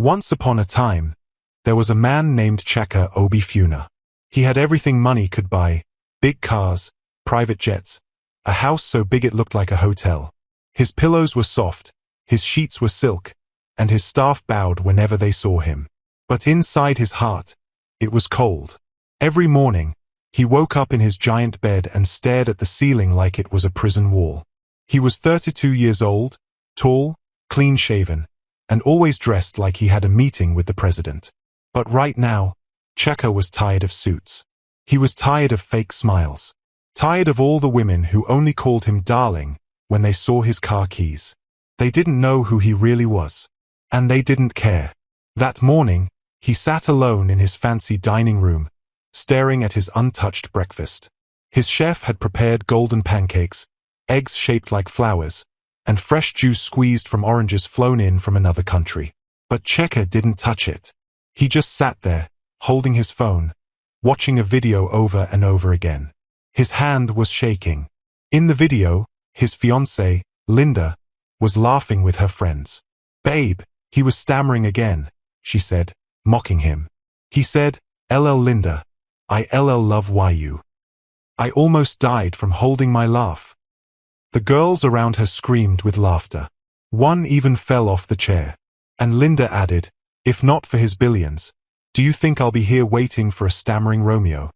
Once upon a time, there was a man named Chaka Obifuna. He had everything money could buy: big cars, private jets, a house so big it looked like a hotel. His pillows were soft, his sheets were silk, and his staff bowed whenever they saw him. But inside his heart, it was cold. Every morning, he woke up in his giant bed and stared at the ceiling like it was a prison wall. He was 32 years old, tall, clean-shaven, and always dressed like he had a meeting with the president. But right now, Chaka was tired of suits. He was tired of fake smiles. Tired of all the women who only called him darling when they saw his car keys. They didn't know who he really was. And they didn't care. That morning, he sat alone in his fancy dining room, staring at his untouched breakfast. His chef had prepared golden pancakes, eggs shaped like flowers, and fresh juice squeezed from oranges flown in from another country. But Chaka didn't touch it. He just sat there, holding his phone, watching a video over and over again. His hand was shaking. In the video, his fiancée, Linda, was laughing with her friends. "Babe," he was stammering again, she said, mocking him. He said, "LL Linda, I LL love you. I almost died from holding my laugh." The girls around her screamed with laughter. One even fell off the chair. And Linda added, "If not for his billions, do you think I'll be here waiting for a stammering Romeo?"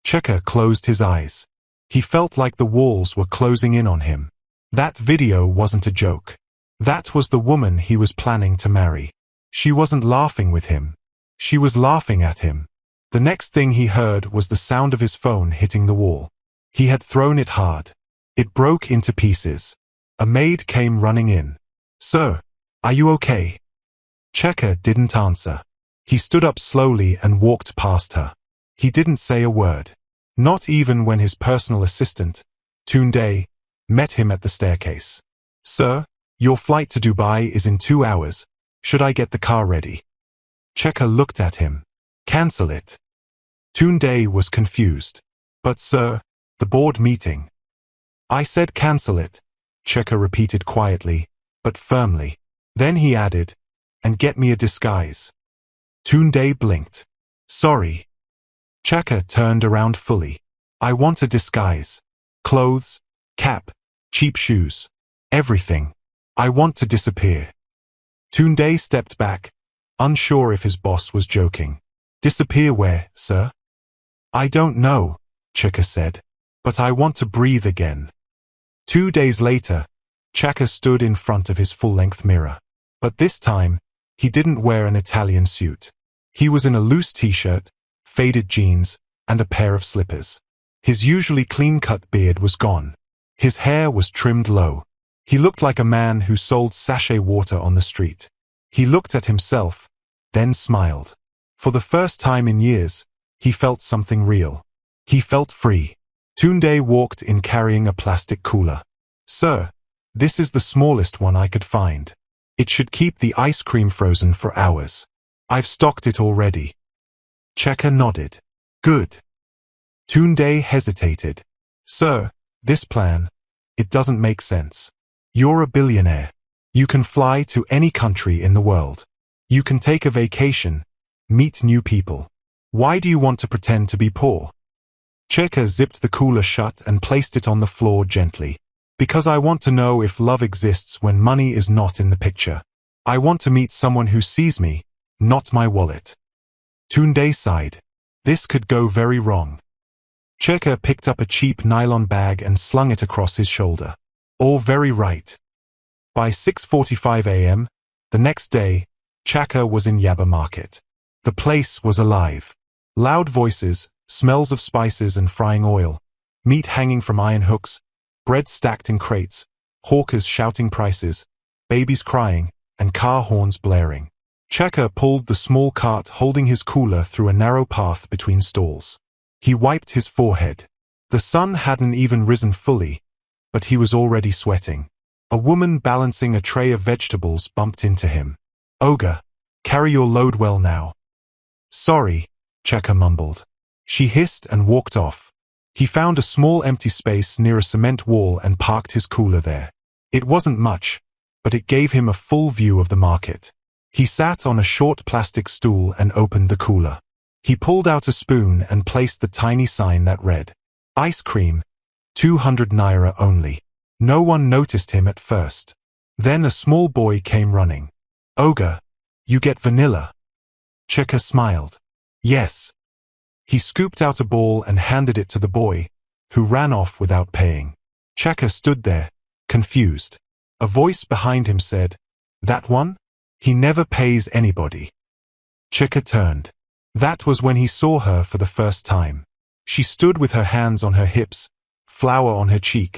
Chaka closed his eyes. He felt like the walls were closing in on him. That video wasn't a joke. That was the woman he was planning to marry. She wasn't laughing with him. She was laughing at him. The next thing he heard was the sound of his phone hitting the wall. He had thrown it hard. It broke into pieces. A maid came running in. "Sir, are you okay?" Chaka didn't answer. He stood up slowly and walked past her. He didn't say a word. Not even when his personal assistant, Tunde, met him at the staircase. "Sir, your flight to Dubai is in 2 hours. Should I get the car ready?" Chaka looked at him. "Cancel it." Tunde was confused. "But sir, the board meeting." "I said cancel it," Chaka repeated quietly, but firmly. Then he added, "And get me a disguise." Tunde blinked. "Sorry." Chaka turned around fully. "I want a disguise. Clothes, cap, cheap shoes. Everything. I want to disappear." Tunde stepped back, unsure if his boss was joking. "Disappear where, sir?" "I don't know," Chaka said, "but I want to breathe again." 2 days later, Chaka stood in front of his full-length mirror. But this time, he didn't wear an Italian suit. He was in a loose t-shirt, faded jeans, and a pair of slippers. His usually clean-cut beard was gone. His hair was trimmed low. He looked like a man who sold sachet water on the street. He looked at himself, then smiled. For the first time in years, he felt something real. He felt free. Tunde walked in carrying a plastic cooler. "Sir, this is the smallest one I could find. It should keep the ice cream frozen for hours. I've stocked it already." Chaka nodded. "Good." Tunde hesitated. "Sir, this plan, it doesn't make sense. You're a billionaire. You can fly to any country in the world. You can take a vacation, meet new people. Why do you want to pretend to be poor?" Chaka zipped the cooler shut and placed it on the floor gently. "Because I want to know if love exists when money is not in the picture. I want to meet someone who sees me, not my wallet." Tunde sighed. This could go very wrong. Chaka picked up a cheap nylon bag and slung it across his shoulder. All very right. By 6:45 a.m., the next day, Chaka was in Yaba Market. The place was alive. Loud voices, smells of spices and frying oil, meat hanging from iron hooks, bread stacked in crates, hawkers shouting prices, babies crying, and car horns blaring. Chaka pulled the small cart holding his cooler through a narrow path between stalls. He wiped his forehead. The sun hadn't even risen fully, but he was already sweating. A woman balancing a tray of vegetables bumped into him. "Ogre, carry your load well now." "Sorry," Chaka mumbled. She hissed and walked off. He found a small empty space near a cement wall and parked his cooler there. It wasn't much, but it gave him a full view of the market. He sat on a short plastic stool and opened the cooler. He pulled out a spoon and placed the tiny sign that read, "Ice cream, 200 naira only." No one noticed him at first. Then a small boy came running. "Ogre, you get vanilla?" Cheka smiled. "Yes." He scooped out a ball and handed it to the boy, who ran off without paying. Cheka stood there, confused. A voice behind him said, "That one? He never pays anybody." Cheka turned. That was when he saw her for the first time. She stood with her hands on her hips, flour on her cheek,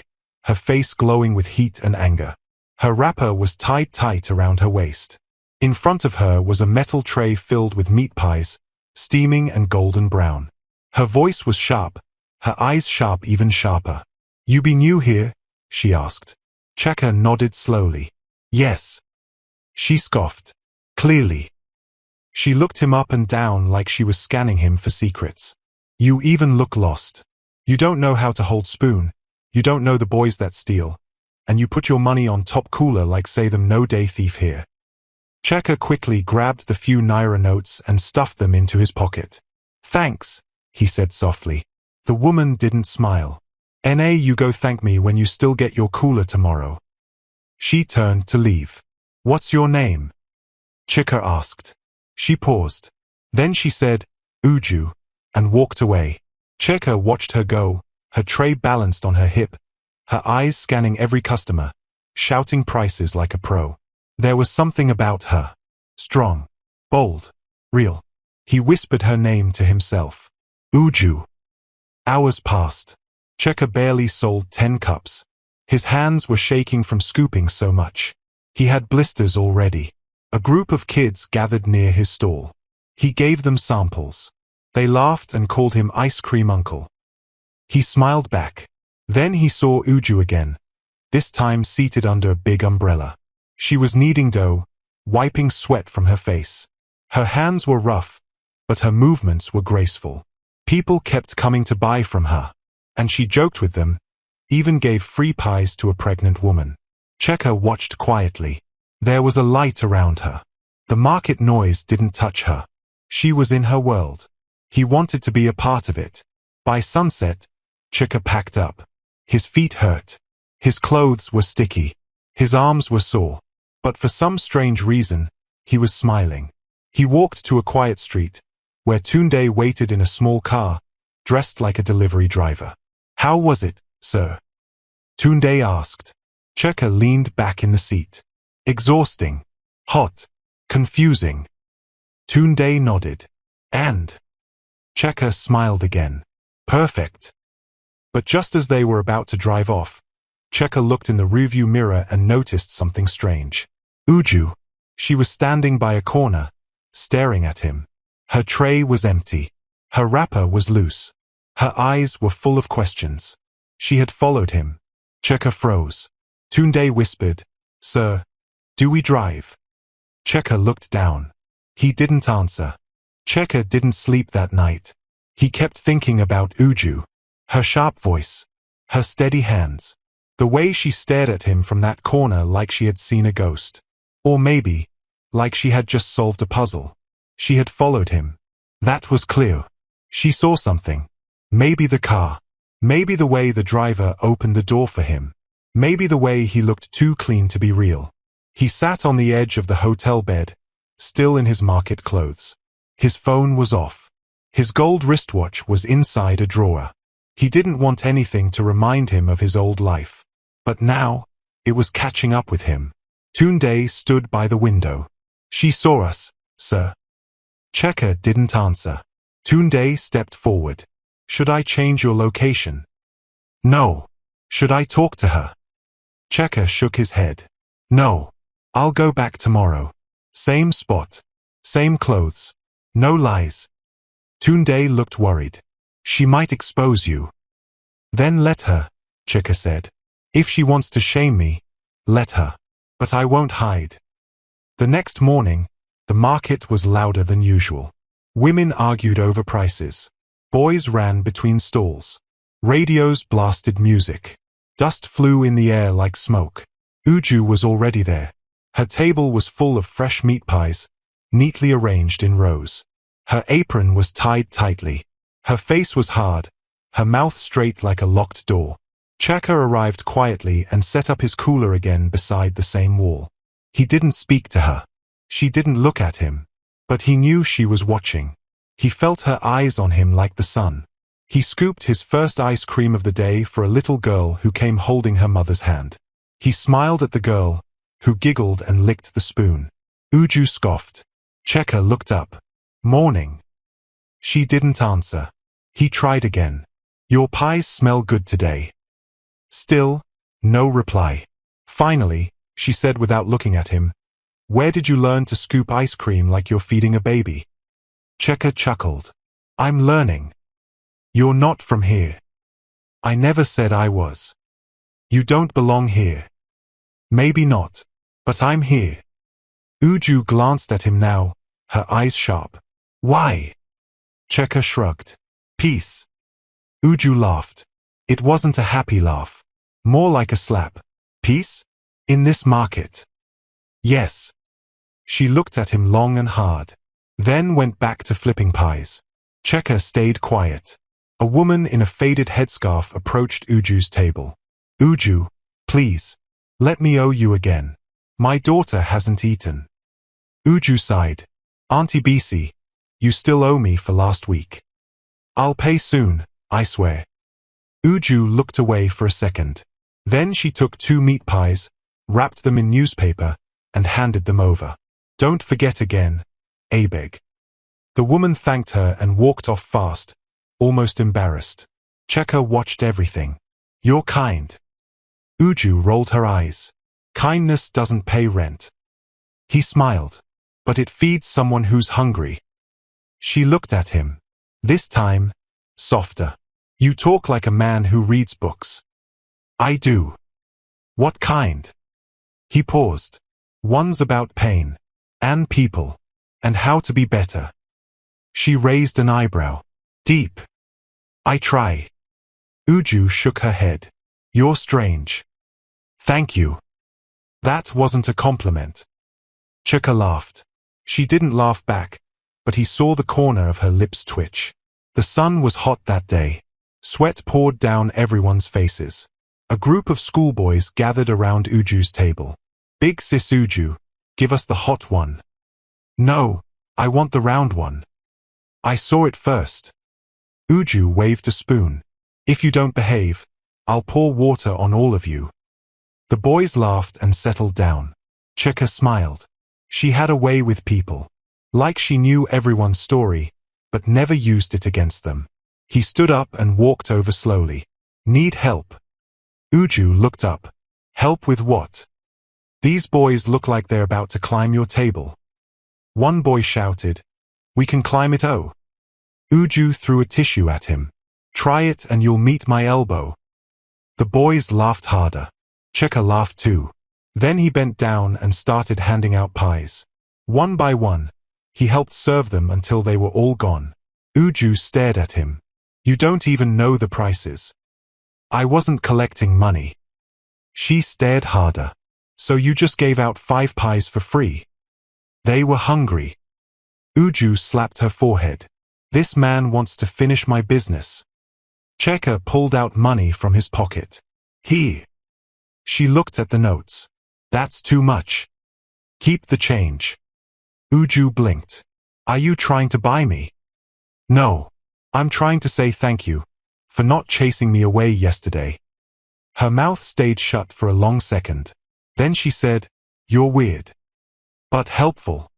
her face glowing with heat and anger. Her wrapper was tied tight around her waist. In front of her was a metal tray filled with meat pies, steaming and golden brown. Her voice was sharp, her eyes sharp, even sharper. "You be new here?" she asked. Cheka nodded slowly. "Yes." She scoffed. "Clearly." She looked him up and down like she was scanning him for secrets. "You even look lost. You don't know how to hold spoon. You don't know the boys that steal. And you put your money on top cooler like say them no day thief here." Cheka quickly grabbed the few naira notes and stuffed them into his pocket. "Thanks," he said softly. The woman didn't smile. "Na, you go thank me when you still get your cooler tomorrow." She turned to leave. "What's your name?" Cheka asked. She paused. Then she said, "Uju," and walked away. Cheka watched her go, her tray balanced on her hip, her eyes scanning every customer, shouting prices like a pro. There was something about her. Strong, bold, real. He whispered her name to himself. Uju. Hours passed. Cheka barely sold 10 cups. His hands were shaking from scooping so much. He had blisters already. A group of kids gathered near his stall. He gave them samples. They laughed and called him Ice Cream Uncle. He smiled back. Then he saw Uju again, this time seated under a big umbrella. She was kneading dough, wiping sweat from her face. Her hands were rough, but her movements were graceful. People kept coming to buy from her, and she joked with them, even gave free pies to a pregnant woman. Cheka watched quietly. There was a light around her. The market noise didn't touch her. She was in her world. He wanted to be a part of it. By sunset, Cheka packed up. His feet hurt. His clothes were sticky. His arms were sore. But for some strange reason, he was smiling. He walked to a quiet street, where Tunde waited in a small car, dressed like a delivery driver. "How was it, sir?" Tunde asked. Cheka leaned back in the seat. "Exhausting. Hot. Confusing." Tunde nodded. "And?" Cheka smiled again. "Perfect." But just as they were about to drive off, Cheka looked in the rearview mirror and noticed something strange. Uju. She was standing by a corner, staring at him. Her tray was empty. Her wrapper was loose. Her eyes were full of questions. She had followed him. Cheka froze. Tunde whispered, "Sir, do we drive?" Cheka looked down. He didn't answer. Cheka didn't sleep that night. He kept thinking about Uju. Her sharp voice. Her steady hands. The way she stared at him from that corner like she had seen a ghost. Or maybe, like she had just solved a puzzle. She had followed him. That was clear. She saw something. Maybe the car. Maybe the way the driver opened the door for him. Maybe the way he looked too clean to be real. He sat on the edge of the hotel bed, still in his market clothes. His phone was off. His gold wristwatch was inside a drawer. He didn't want anything to remind him of his old life. But now, it was catching up with him. Tunde stood by the window. "She saw us, sir." Cheka didn't answer. Tunde stepped forward. "Should I change your location?" "No." "Should I talk to her?" Cheka shook his head. "No. I'll go back tomorrow. Same spot. Same clothes. No lies." Tunde looked worried. "She might expose you." "Then let her," Cheka said. "If she wants to shame me, let her. But I won't hide." The next morning, the market was louder than usual. Women argued over prices. Boys ran between stalls. Radios blasted music. Dust flew in the air like smoke. Uju was already there. Her table was full of fresh meat pies, neatly arranged in rows. Her apron was tied tightly. Her face was hard, her mouth straight like a locked door. Chaka arrived quietly and set up his cooler again beside the same wall. He didn't speak to her. She didn't look at him. But he knew she was watching. He felt her eyes on him like the sun. He scooped his first ice cream of the day for a little girl who came holding her mother's hand. He smiled at the girl, who giggled and licked the spoon. Uju scoffed. Cheka looked up. Morning. She didn't answer. He tried again. Your pies smell good today. Still, no reply. Finally, she said without looking at him, Where did you learn to scoop ice cream like you're feeding a baby? Cheka chuckled. I'm learning. You're not from here. I never said I was. You don't belong here. Maybe not, but I'm here. Uju glanced at him now, her eyes sharp. Why? Cheka shrugged. Peace. Uju laughed. It wasn't a happy laugh. More like a slap. Peace? In this market? Yes. She looked at him long and hard, then went back to flipping pies. Cheka stayed quiet. A woman in a faded headscarf approached Uju's table. Uju, please, let me owe you again. My daughter hasn't eaten. Uju sighed. Auntie Bisi, you still owe me for last week. I'll pay soon, I swear. Uju looked away for a second. Then she took 2 meat pies, wrapped them in newspaper, and handed them over. Don't forget again, Abeg. The woman thanked her and walked off fast, almost embarrassed. Cheka watched everything. You're kind. Uju rolled her eyes. Kindness doesn't pay rent. He smiled. But it feeds someone who's hungry. She looked at him. This time, softer. You talk like a man who reads books. I do. What kind? He paused. One's about pain, and people, and how to be better. She raised an eyebrow. Deep. I try. Uju shook her head. You're strange. Thank you. That wasn't a compliment. Cheka laughed. She didn't laugh back, but he saw the corner of her lips twitch. The sun was hot that day. Sweat poured down everyone's faces. A group of schoolboys gathered around Uju's table. Big sis Uju, give us the hot one. No, I want the round one. I saw it first. Uju waved a spoon. If you don't behave, I'll pour water on all of you. The boys laughed and settled down. Cheka smiled. She had a way with people. Like she knew everyone's story, but never used it against them. He stood up and walked over slowly. Need help? Uju looked up. Help with what? These boys look like they're about to climb your table. One boy shouted, We can climb it, oh. Uju threw a tissue at him. Try it and you'll meet my elbow. The boys laughed harder. Cheka laughed too. Then he bent down and started handing out pies. One by one, he helped serve them until they were all gone. Uju stared at him. You don't even know the prices. I wasn't collecting money. She stared harder. So you just gave out 5 pies for free? They were hungry. Uju slapped her forehead. This man wants to finish my business. Cheka pulled out money from his pocket. Here. She looked at the notes. That's too much. Keep the change. Uju blinked. Are you trying to buy me? No. I'm trying to say thank you for not chasing me away yesterday. Her mouth stayed shut for a long second. Then she said, You're weird. But helpful.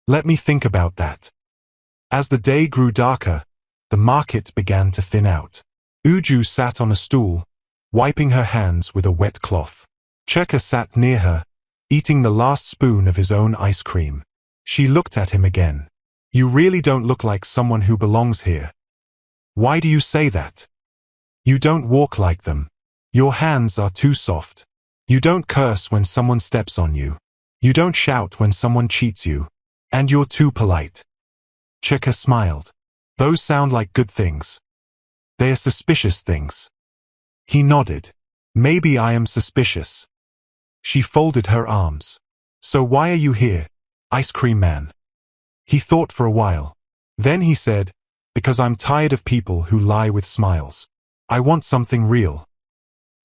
Let me think about that. As the day grew darker, the market began to thin out. Uju sat on a stool, wiping her hands with a wet cloth. Cheka sat near her, eating the last spoon of his own ice cream. She looked at him again. You really don't look like someone who belongs here. Why do you say that? You don't walk like them. Your hands are too soft. You don't curse when someone steps on you. You don't shout when someone cheats you. And you're too polite. Cheka smiled. Those sound like good things. They are suspicious things. He nodded. Maybe I am suspicious. She folded her arms. So why are you here, Ice Cream Man? He thought for a while. Then he said, because I'm tired of people who lie with smiles. I want something real.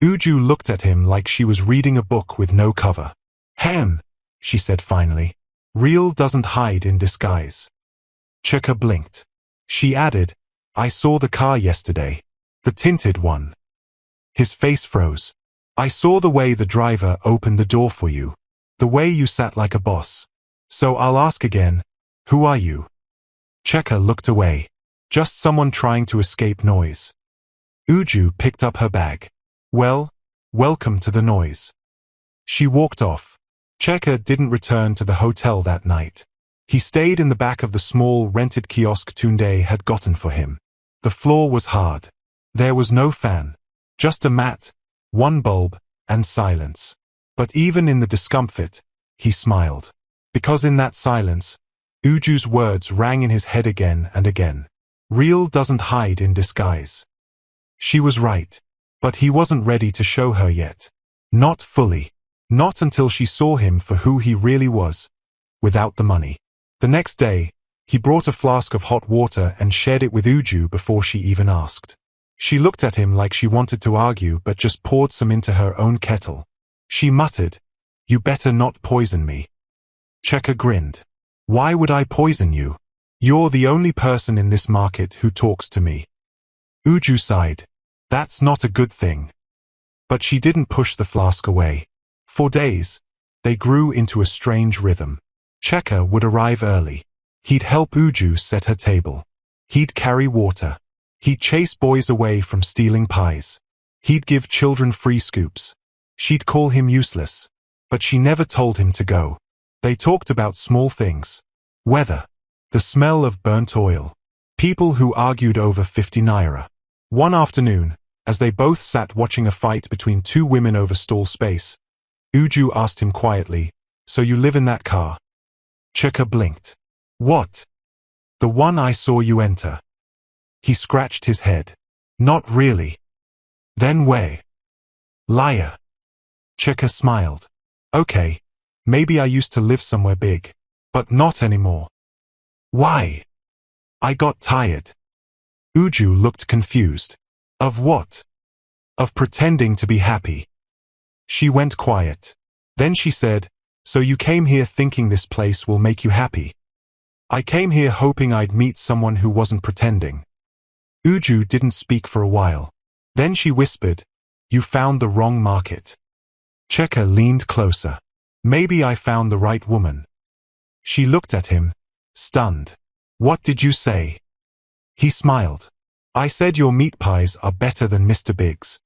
Uju looked at him like she was reading a book with no cover. Hem, she said finally. Real doesn't hide in disguise. Cheka blinked. She added, I saw the car yesterday. The tinted one. His face froze. I saw the way the driver opened the door for you. The way you sat like a boss. So I'll ask again, who are you? Cheka looked away. Just someone trying to escape noise. Uju picked up her bag. Well, welcome to the noise. She walked off. Cheka didn't return to the hotel that night. He stayed in the back of the small rented kiosk Tunde had gotten for him. The floor was hard. There was no fan. Just a mat, one bulb, and silence. But even in the discomfort, he smiled. Because in that silence, Uju's words rang in his head again and again. Real doesn't hide in disguise. She was right. But he wasn't ready to show her yet. Not fully. Not until she saw him for who he really was. Without the money. The next day, he brought a flask of hot water and shared it with Uju before she even asked. She looked at him like she wanted to argue but just poured some into her own kettle. She muttered, You better not poison me. Cheka grinned. Why would I poison you? You're the only person in this market who talks to me. Uju sighed. That's not a good thing. But she didn't push the flask away. For days, they grew into a strange rhythm. Cheka would arrive early. He'd help Uju set her table. He'd carry water. He'd chase boys away from stealing pies. He'd give children free scoops. She'd call him useless. But she never told him to go. They talked about small things. Weather. The smell of burnt oil. People who argued over 50 naira. One afternoon, as they both sat watching a fight between two women over stall space, Uju asked him quietly, So you live in that car? Cheka blinked. What? The one I saw you enter. He scratched his head. Not really. Then where? Liar. Cheka smiled. Okay, maybe I used to live somewhere big, but not anymore. Why? I got tired. Uju looked confused. Of what? Of pretending to be happy. She went quiet. Then she said, So you came here thinking this place will make you happy. I came here hoping I'd meet someone who wasn't pretending. Uju didn't speak for a while. Then she whispered, You found the wrong market. Cheka leaned closer. Maybe I found the right woman. She looked at him, stunned. What did you say? He smiled. I said your meat pies are better than Mr. Big's.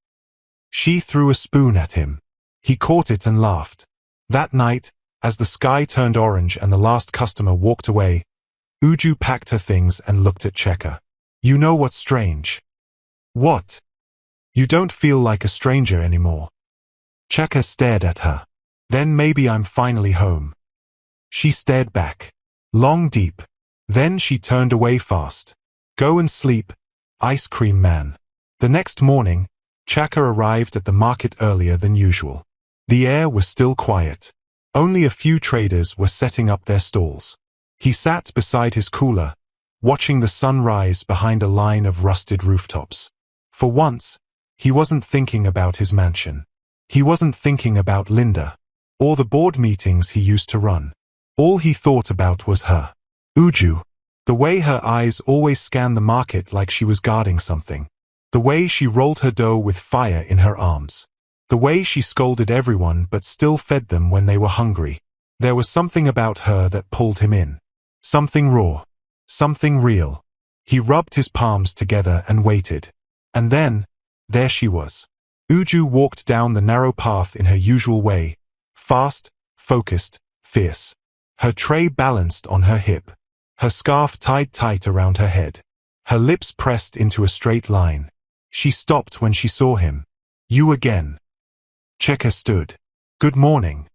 She threw a spoon at him. He caught it and laughed. That night, as the sky turned orange and the last customer walked away, Uju packed her things and looked at Cheka. You know what's strange? What? You don't feel like a stranger anymore. Cheka stared at her. Then maybe I'm finally home. She stared back. Long deep. Then she turned away fast. Go and sleep, Ice Cream Man. The next morning, Cheka arrived at the market earlier than usual. The air was still quiet. Only a few traders were setting up their stalls. He sat beside his cooler, watching the sun rise behind a line of rusted rooftops. For once, he wasn't thinking about his mansion. He wasn't thinking about Linda, or the board meetings he used to run. All he thought about was her. Uju. The way her eyes always scanned the market like she was guarding something. The way she rolled her dough with fire in her arms. The way she scolded everyone but still fed them when they were hungry. There was something about her that pulled him in. Something raw. Something real. He rubbed his palms together and waited. And then, there she was. Uju walked down the narrow path in her usual way. Fast, focused, fierce. Her tray balanced on her hip. Her scarf tied tight around her head. Her lips pressed into a straight line. She stopped when she saw him. You again. Cheka stood. Good morning.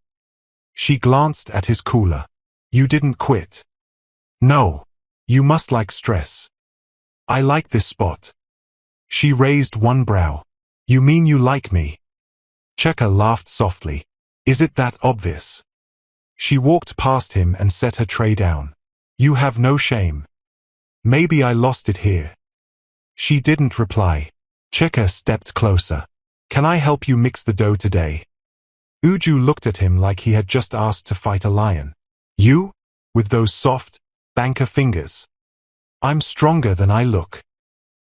She glanced at his cooler. You didn't quit. No. You must like stress. I like this spot. She raised one brow. You mean you like me? Cheka laughed softly. Is it that obvious? She walked past him and set her tray down. You have no shame. Maybe I lost it here. She didn't reply. Cheka stepped closer. Can I help you mix the dough today? Uju looked at him like he had just asked to fight a lion. You? With those soft, banker fingers? I'm stronger than I look.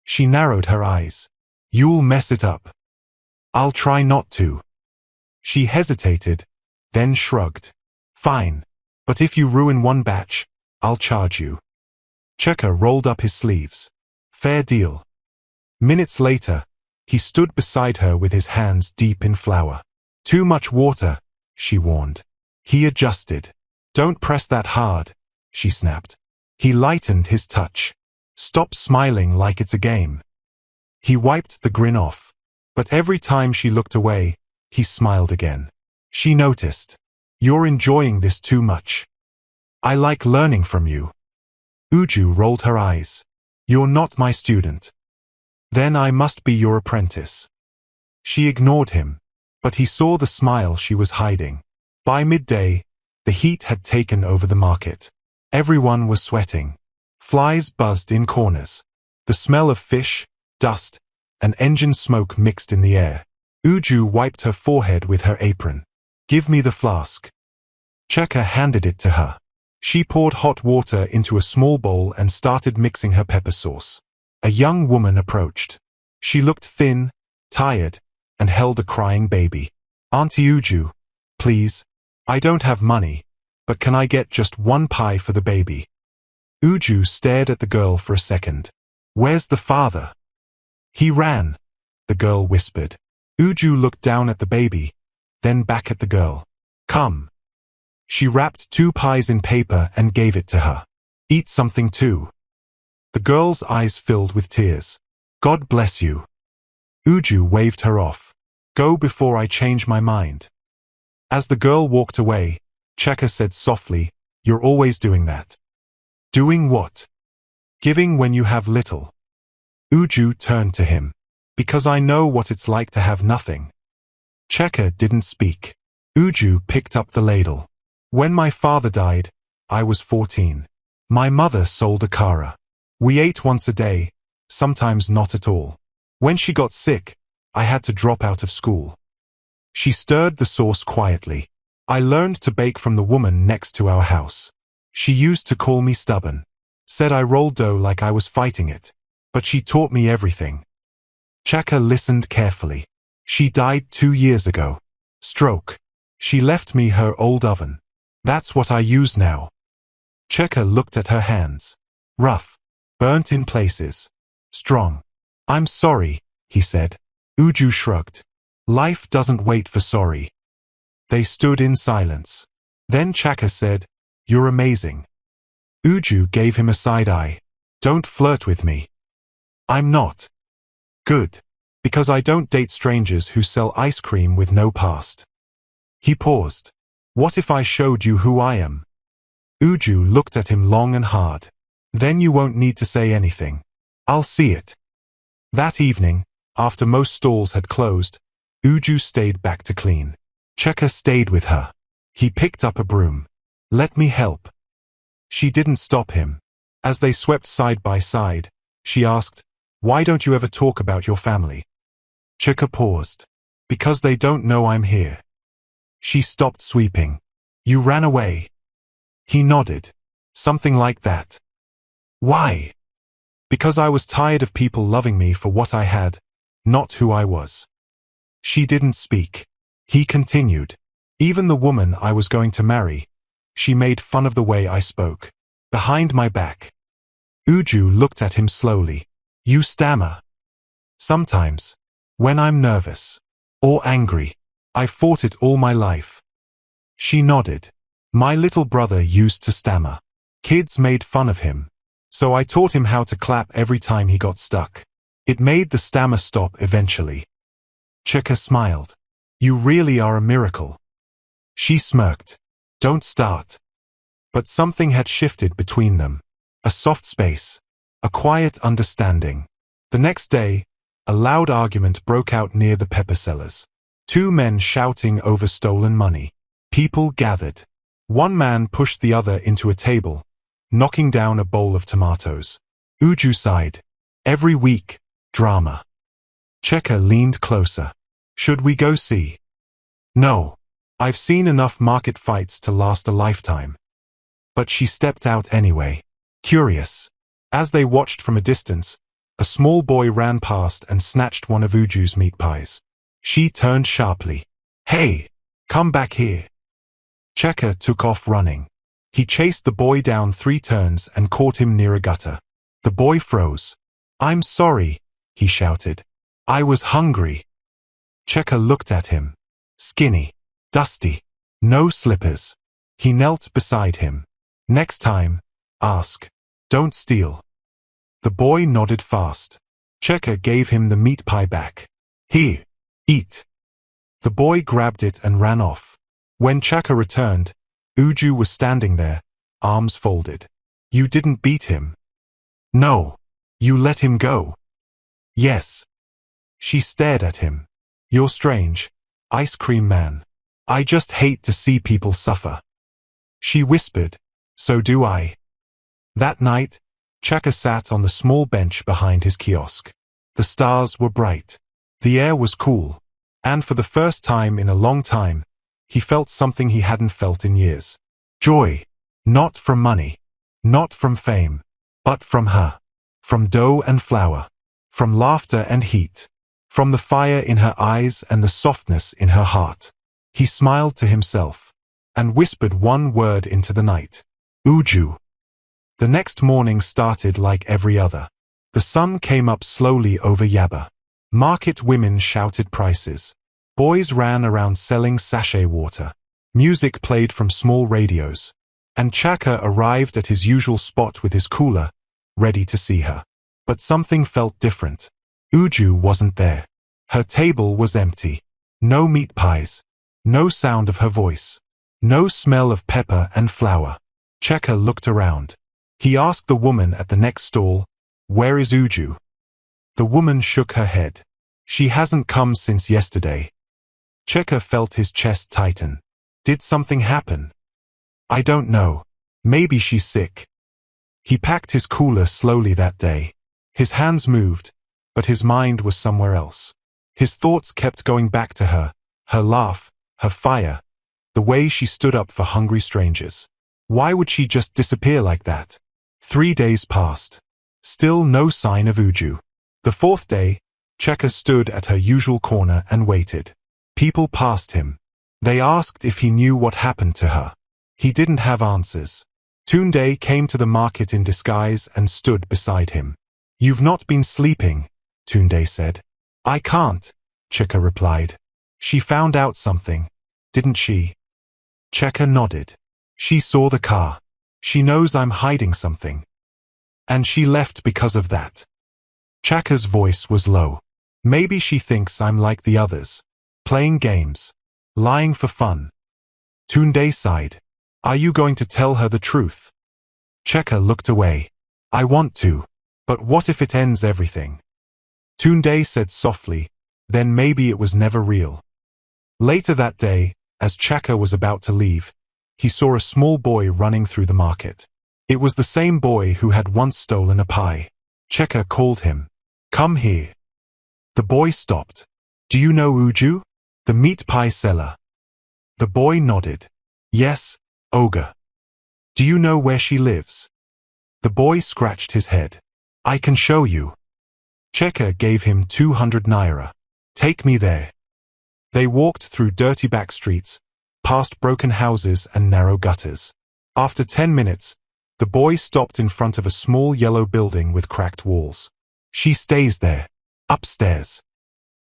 She narrowed her eyes. You'll mess it up. I'll try not to. She hesitated, then shrugged. Fine, but if you ruin one batch, I'll charge you. Cheka rolled up his sleeves. Fair deal. Minutes later, he stood beside her with his hands deep in flour. Too much water, she warned. He adjusted. Don't press that hard, she snapped. He lightened his touch. Stop smiling like it's a game. He wiped the grin off. But every time she looked away, he smiled again. She noticed. You're enjoying this too much. I like learning from you. Uju rolled her eyes. You're not my student. Then I must be your apprentice. She ignored him, but he saw the smile she was hiding. By midday, the heat had taken over the market. Everyone was sweating. Flies buzzed in corners. The smell of fish, dust, and engine smoke mixed in the air. Uju wiped her forehead with her apron. Give me the flask. Cheka handed it to her. She poured hot water into a small bowl and started mixing her pepper sauce. A young woman approached. She looked thin, tired, and held a crying baby. Auntie Uju, please. I don't have money, but can I get just one pie for the baby? Uju stared at the girl for a second. Where's the father? He ran, the girl whispered. Uju looked down at the baby, then back at the girl. Come. She wrapped 2 pies in paper and gave it to her. Eat something too. The girl's eyes filled with tears. God bless you. Uju waved her off. Go before I change my mind. As the girl walked away, Cheka said softly, You're always doing that. Doing what? Giving when you have little. Uju turned to him. Because I know what it's like to have nothing. Cheka didn't speak. Uju picked up the ladle. When my father died, I was 14. My mother sold akara. We ate once a day, sometimes not at all. When she got sick, I had to drop out of school. She stirred the sauce quietly. I learned to bake from the woman next to our house. She used to call me stubborn. Said I rolled dough like I was fighting it. But she taught me everything. Cheka listened carefully. She died 2 years ago. Stroke. She left me her old oven. That's what I use now. Cheka looked at her hands. Rough. Burnt in places. Strong. I'm sorry, he said. Uju shrugged. Life doesn't wait for sorry. They stood in silence. Then Cheka said, You're amazing. Uju gave him a side eye. Don't flirt with me. I'm not. Good. Because I don't date strangers who sell ice cream with no past. He paused. What if I showed you who I am? Uju looked at him long and hard. Then you won't need to say anything. I'll see it. That evening, after most stalls had closed, Uju stayed back to clean. Cheka stayed with her. He picked up a broom. Let me help. She didn't stop him. As they swept side by side, she asked, Why don't you ever talk about your family? Cheka paused. Because they don't know I'm here. She stopped sweeping. You ran away. He nodded. Something like that. Why? Because I was tired of people loving me for what I had, not who I was. She didn't speak. He continued. Even the woman I was going to marry, she made fun of the way I spoke. Behind my back. Uju looked at him slowly. You stammer. Sometimes. When I'm nervous. Or angry. I fought it all my life. She nodded. My little brother used to stammer. Kids made fun of him. So I taught him how to clap every time he got stuck. It made the stammer stop eventually. Cheka smiled. You really are a miracle. She smirked. Don't start. But something had shifted between them. A soft space. A quiet understanding. The next day, a loud argument broke out near the pepper sellers. 2 men shouting over stolen money. People gathered. One man pushed the other into a table, knocking down a bowl of tomatoes. Uju sighed. Every week, drama. Cheka leaned closer. Should we go see? No. I've seen enough market fights to last a lifetime. But she stepped out anyway, curious. As they watched from a distance, a small boy ran past and snatched one of Uju's meat pies. She turned sharply. Hey, come back here. Cheka took off running. He chased the boy down 3 turns and caught him near a gutter. The boy froze. I'm sorry, he shouted. I was hungry. Cheka looked at him. Skinny, dusty, no slippers. He knelt beside him. Next time, ask. Don't steal. The boy nodded fast. Cheka gave him the meat pie back. Here, eat. The boy grabbed it and ran off. When Cheka returned, Uju was standing there, arms folded. You didn't beat him. No. You let him go. Yes. She stared at him. You're strange, ice cream man. I just hate to see people suffer. She whispered, so do I. That night, Cheka sat on the small bench behind his kiosk. The stars were bright. The air was cool. And for the first time in a long time, he felt something he hadn't felt in years. Joy. Not from money. Not from fame. But from her. From dough and flour. From laughter and heat. From the fire in her eyes and the softness in her heart. He smiled to himself and whispered one word into the night. Uju. The next morning started like every other. The sun came up slowly over Yaba. Market women shouted prices. Boys ran around selling sachet water. Music played from small radios. And Cheka arrived at his usual spot with his cooler, ready to see her. But something felt different. Uju wasn't there. Her table was empty. No meat pies. No sound of her voice. No smell of pepper and flour. Cheka looked around. He asked the woman at the next stall, Where is Uju? The woman shook her head. She hasn't come since yesterday. Cheka felt his chest tighten. Did something happen? I don't know. Maybe she's sick. He packed his cooler slowly that day. His hands moved, but his mind was somewhere else. His thoughts kept going back to her, her laugh, her fire, the way she stood up for hungry strangers. Why would she just disappear like that? 3 days passed. Still no sign of Uju. The 4th day, Cheka stood at her usual corner and waited. People passed him. They asked if he knew what happened to her. He didn't have answers. Tunde came to the market in disguise and stood beside him. You've not been sleeping, Tunde said. I can't, Cheka replied. She found out something, didn't she? Cheka nodded. She saw the car. She knows I'm hiding something. And she left because of that. Cheka's voice was low. Maybe she thinks I'm like the others. Playing games. Lying for fun. Tunde sighed. Are you going to tell her the truth? Cheka looked away. I want to. But what if it ends everything? Tunde said softly, then maybe it was never real. Later that day, as Cheka was about to leave, he saw a small boy running through the market. It was the same boy who had once stolen a pie. Cheka called him. Come here. The boy stopped. Do you know Uju? The meat pie seller. The boy nodded. Yes, ogre. Do you know where she lives? The boy scratched his head. I can show you. Cheka gave him 200 naira. Take me there. They walked through dirty back streets, past broken houses and narrow gutters. After 10 minutes, the boy stopped in front of a small yellow building with cracked walls. She stays there, upstairs.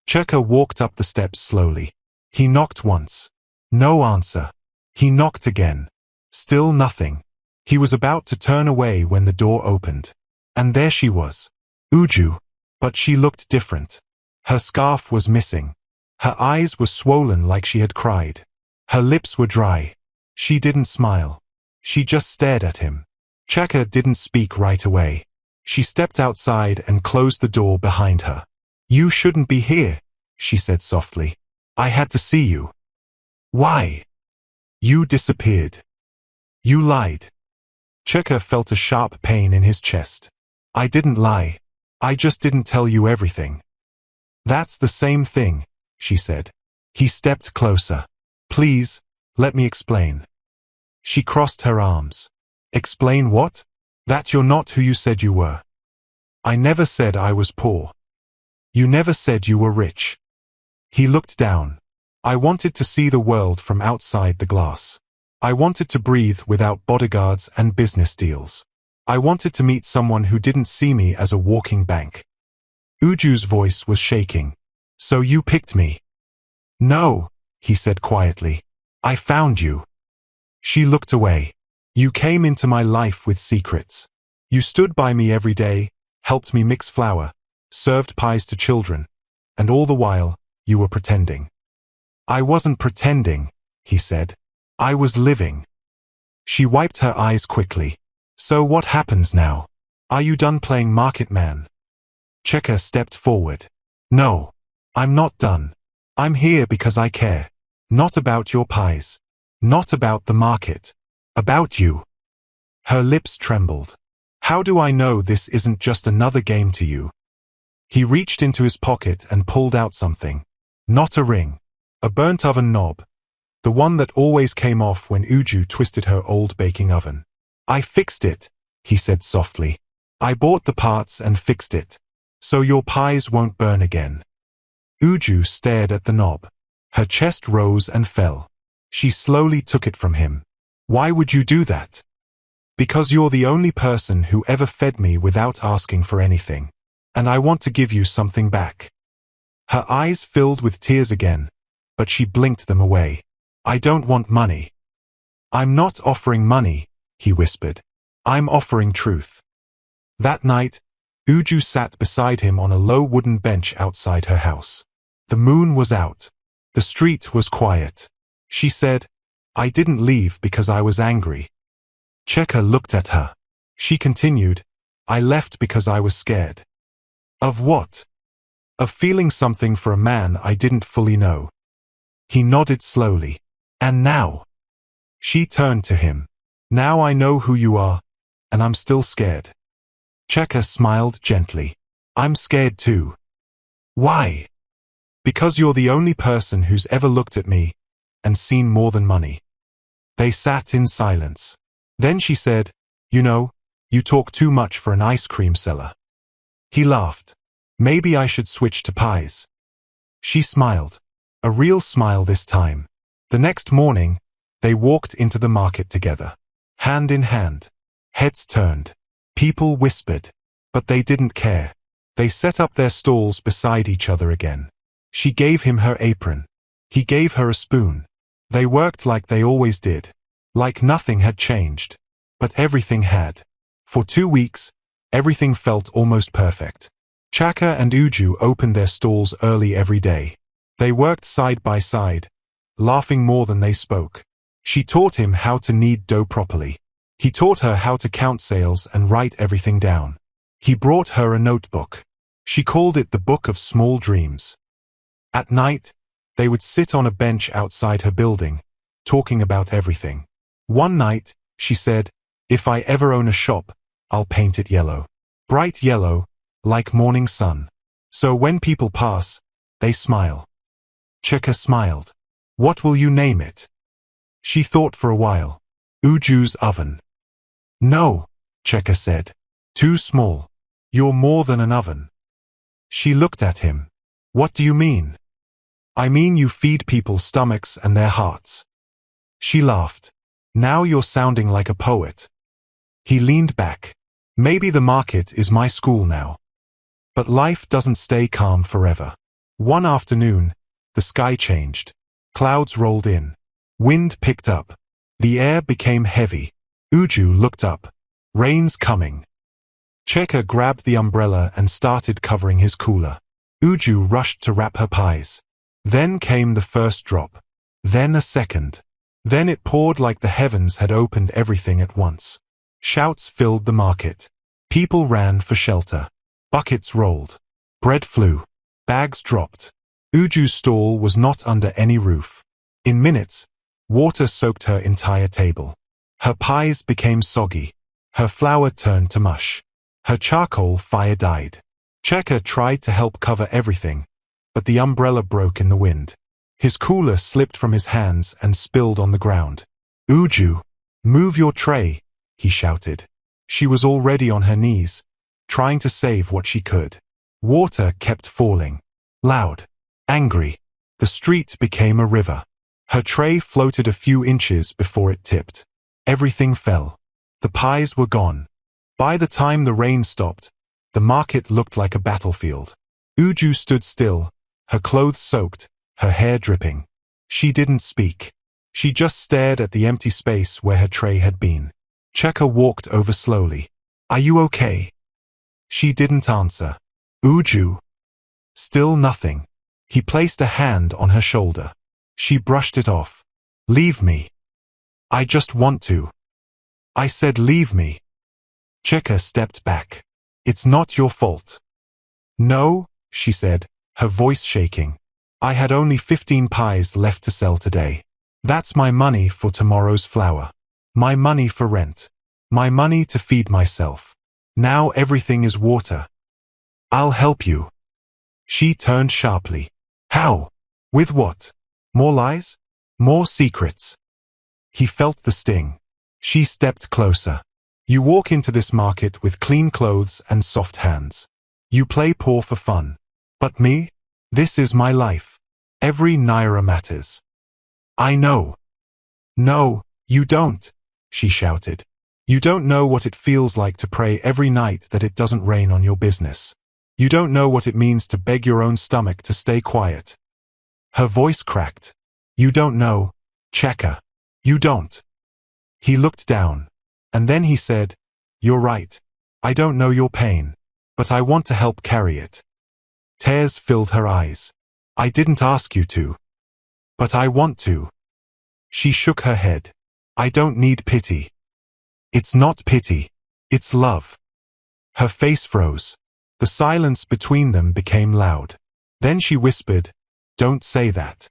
Cheka walked up the steps slowly. He knocked once. No answer. He knocked again. Still nothing. He was about to turn away when the door opened. And there she was. Uju. But she looked different. Her scarf was missing. Her eyes were swollen like she had cried. Her lips were dry. She didn't smile. She just stared at him. Cheka didn't speak right away. She stepped outside and closed the door behind her. You shouldn't be here, she said softly. I had to see you. Why? You disappeared. You lied. Checker felt a sharp pain in his chest. I didn't lie. I just didn't tell you everything. That's the same thing, she said. He stepped closer. Please, let me explain. She crossed her arms. Explain what? That you're not who you said you were. I never said I was poor. You never said you were rich. He looked down. I wanted to see the world from outside the glass. I wanted to breathe without bodyguards and business deals. I wanted to meet someone who didn't see me as a walking bank. Uju's voice was shaking. So you picked me? No, he said quietly. I found you. She looked away. You came into my life with secrets. You stood by me every day, helped me mix flour, served pies to children, and all the while, you were pretending. I wasn't pretending, he said. I was living. She wiped her eyes quickly. So what happens now? Are you done playing market man? Checker stepped forward. No, I'm not done. I'm here because I care. Not about your pies. Not about the market. About you. Her lips trembled. How do I know this isn't just another game to you? He reached into his pocket and pulled out something. Not a ring. A burnt oven knob. The one that always came off when Uju twisted her old baking oven. I fixed it, he said softly. I bought the parts and fixed it. So your pies won't burn again. Uju stared at the knob. Her chest rose and fell. She slowly took it from him. Why would you do that? Because you're the only person who ever fed me without asking for anything. And I want to give you something back. Her eyes filled with tears again, but she blinked them away. I don't want money. I'm not offering money, he whispered. I'm offering truth. That night, Uju sat beside him on a low wooden bench outside her house. The moon was out. The street was quiet. She said, I didn't leave because I was angry. Checker looked at her. She continued, I left because I was scared. Of what? Of feeling something for a man I didn't fully know. He nodded slowly. And now? She turned to him. Now I know who you are, and I'm still scared. Checker smiled gently. I'm scared too. Why? Because you're the only person who's ever looked at me and seen more than money. They sat in silence. Then she said, you know, you talk too much for an ice cream seller. He laughed. Maybe I should switch to pies. She smiled. A real smile this time. The next morning, they walked into the market together. Hand in hand. Heads turned. People whispered. But they didn't care. They set up their stalls beside each other again. She gave him her apron. He gave her a spoon. They worked like they always did. Like nothing had changed. But everything had. For 2 weeks, everything felt almost perfect. Chaka and Uju opened their stalls early every day. They worked side by side, laughing more than they spoke. She taught him how to knead dough properly. He taught her how to count sales and write everything down. He brought her a notebook. She called it the Book of Small Dreams. At night, they would sit on a bench outside her building, talking about everything. One night, she said, if I ever own a shop, I'll paint it yellow. Bright yellow, like morning sun. So when people pass, they smile. Cheka smiled. What will you name it? She thought for a while. Uju's oven. No, Cheka said. Too small. You're more than an oven. She looked at him. What do you mean? I mean you feed people's stomachs and their hearts. She laughed. Now you're sounding like a poet. He leaned back. Maybe the market is my school now. But life doesn't stay calm forever. One afternoon, the sky changed. Clouds rolled in. Wind picked up. The air became heavy. Uju looked up. Rain's coming. Cheka grabbed the umbrella and started covering his cooler. Uju rushed to wrap her pies. Then came the first drop. Then a second. Then it poured like the heavens had opened everything at once. Shouts filled the market. People ran for shelter. Buckets rolled. Bread flew. Bags dropped. Uju's stall was not under any roof. In minutes, water soaked her entire table. Her pies became soggy. Her flour turned to mush. Her charcoal fire died. Checker tried to help cover everything, but the umbrella broke in the wind. His cooler slipped from his hands and spilled on the ground. Uju, move your tray, he shouted. She was already on her knees, trying to save what she could. Water kept falling. Loud. Angry. The street became a river. Her tray floated a few inches before it tipped. Everything fell. The pies were gone. By the time the rain stopped, the market looked like a battlefield. Uju stood still, her clothes soaked, her hair dripping. She didn't speak. She just stared at the empty space where her tray had been. Checker walked over slowly. Are you okay? She didn't answer. Uju. Still nothing. He placed a hand on her shoulder. She brushed it off. Leave me. I just want to. I said leave me. Checker stepped back. It's not your fault. No, she said, her voice shaking. I had only 15 pies left to sell today. That's my money for tomorrow's flour. My money for rent. My money to feed myself. Now everything is water. I'll help you. She turned sharply. How? With what? More lies? More secrets? He felt the sting. She stepped closer. You walk into this market with clean clothes and soft hands. You play poor for fun. But me? This is my life. Every naira matters. I know. No, you don't, she shouted. You don't know what it feels like to pray every night that it doesn't rain on your business. You don't know what it means to beg your own stomach to stay quiet. Her voice cracked. You don't know, Checker. You don't. He looked down. And then he said, You're right. I don't know your pain. But I want to help carry it. Tears filled her eyes. I didn't ask you to. But I want to. She shook her head. I don't need pity. It's not pity. It's love. Her face froze. The silence between them became loud. Then she whispered, Don't say that.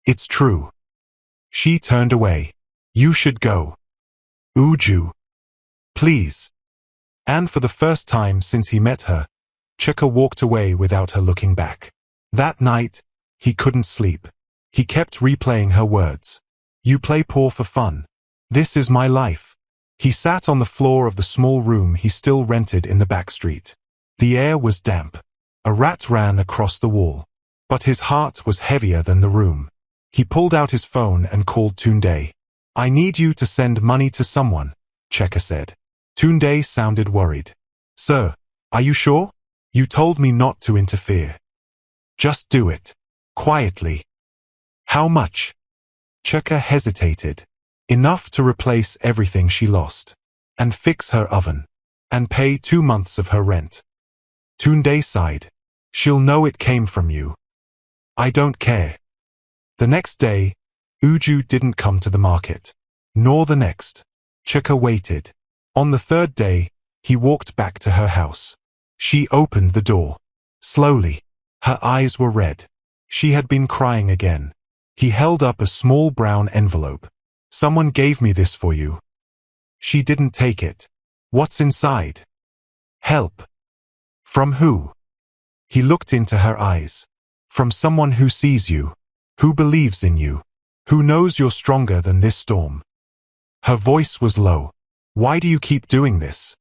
It's true. She turned away. You should go. Uju. Please. And for the first time since he met her, Checker walked away without her looking back. That night, he couldn't sleep. He kept replaying her words. You play poor for fun. This is my life. He sat on the floor of the small room he still rented in the back street. The air was damp. A rat ran across the wall. But his heart was heavier than the room. He pulled out his phone and called Tunde. I need you to send money to someone, Checker said. Tunde sounded worried. Sir, are you sure? You told me not to interfere. Just do it. Quietly. How much? Checker hesitated. Enough to replace everything she lost. And fix her oven. And pay 2 months of her rent. Tunde sighed. She'll know it came from you. I don't care. The next day, Uju didn't come to the market. Nor the next. Checker waited. On the third day, he walked back to her house. She opened the door. Slowly. Her eyes were red. She had been crying again. He held up a small brown envelope. Someone gave me this for you. She didn't take it. What's inside? Help. From who? He looked into her eyes. From someone who sees you. Who believes in you. Who knows you're stronger than this storm. Her voice was low. Why do you keep doing this?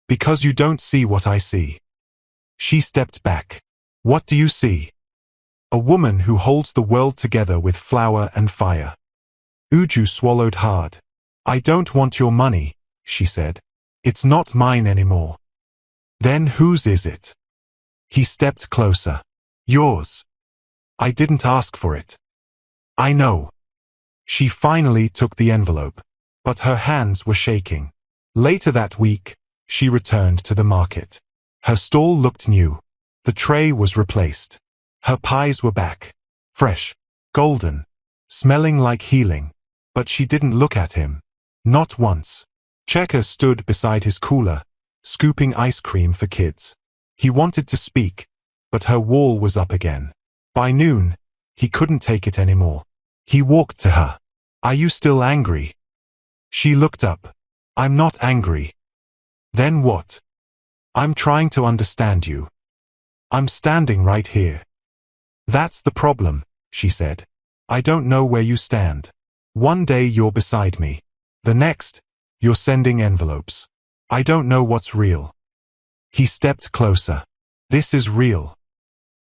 Because you don't see what I see. She stepped back. What do you see? A woman who holds the world together with flour and fire. Uju swallowed hard. I don't want your money, she said. It's not mine anymore. Then whose is it? He stepped closer. Yours. I didn't ask for it. I know. She finally took the envelope, but her hands were shaking. Later that week, she returned to the market. Her stall looked new. The tray was replaced. Her pies were back. Fresh. Golden. Smelling like healing. But she didn't look at him. Not once. Checker stood beside his cooler, scooping ice cream for kids. He wanted to speak, but her wall was up again. By noon, he couldn't take it anymore. He walked to her. Are you still angry? She looked up. I'm not angry. Then what? I'm trying to understand you. I'm standing right here. That's the problem, she said. I don't know where you stand. One day you're beside me. The next, you're sending envelopes. I don't know what's real. He stepped closer. This is real.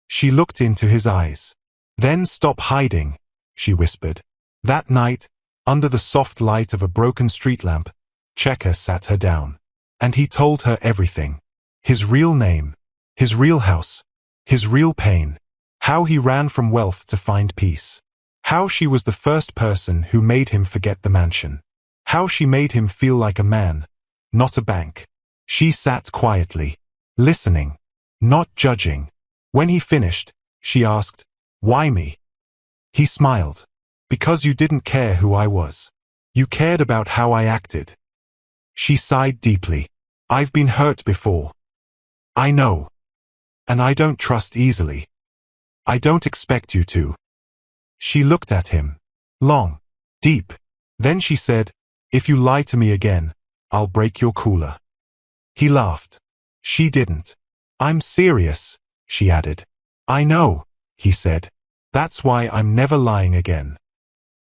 She looked into his eyes. Then stop hiding, she whispered. That night, under the soft light of a broken street lamp, Checker sat her down. And he told her everything. His real name, his real house, his real pain, how he ran from wealth to find peace, how she was the first person who made him forget the mansion, how she made him feel like a man, not a bank. She sat quietly, listening, not judging. When he finished, she asked, "Why me?" He smiled. "Because you didn't care who I was. You cared about how I acted." She sighed deeply. "I've been hurt before. I know. And I don't trust easily. I don't expect you to." She looked at him. Long. Deep. Then she said, "If you lie to me again, I'll break your cooler." He laughed. She didn't. "I'm serious," she added. "I know," he said. "That's why I'm never lying again."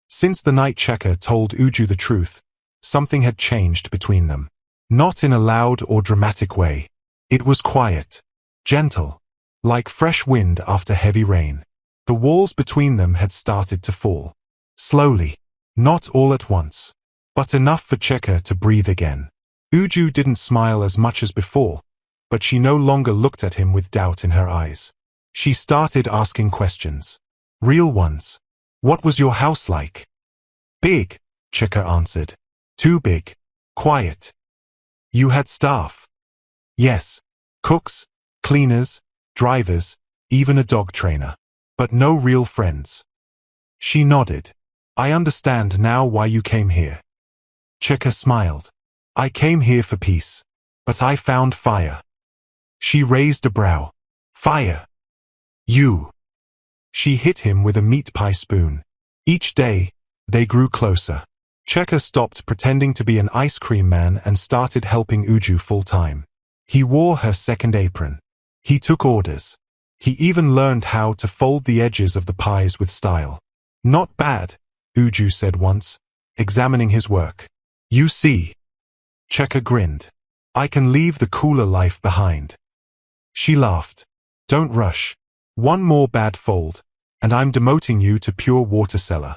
Since the night Checker told Uju the truth, something had changed between them. Not in a loud or dramatic way. It was quiet, gentle, like fresh wind after heavy rain. The walls between them had started to fall. Slowly, not all at once, but enough for Checker to breathe again. Uju didn't smile as much as before, but she no longer looked at him with doubt in her eyes. She started asking questions. Real ones. "What was your house like?" "Big," Checker answered. "Too big. Quiet." "You had staff?" "Yes. Cooks, cleaners, drivers, even a dog trainer. But no real friends." She nodded. "I understand now why you came here." Checker smiled. "I came here for peace. But I found fire." She raised a brow. "Fire? You?" She hit him with a meat pie spoon. Each day, they grew closer. Checker stopped pretending to be an ice cream man and started helping Uju full-time. He wore her second apron. He took orders. He even learned how to fold the edges of the pies with style. "Not bad," Uju said once, examining his work. "You see." Checker grinned. "I can leave the cooler life behind." She laughed. "Don't rush. One more bad fold, and I'm demoting you to pure water seller."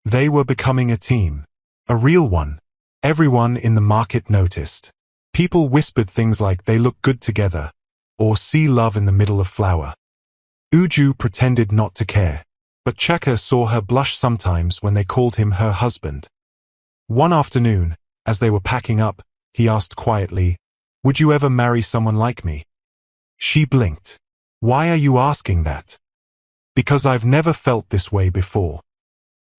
They were becoming a team. A real one. Everyone in the market noticed. People whispered things like "they look good together," or "see love in the middle of flower." Uju pretended not to care, but Checker saw her blush sometimes when they called him her husband. One afternoon, as they were packing up, he asked quietly, "Would you ever marry someone like me?" She blinked. "Why are you asking that?" "Because I've never felt this way before."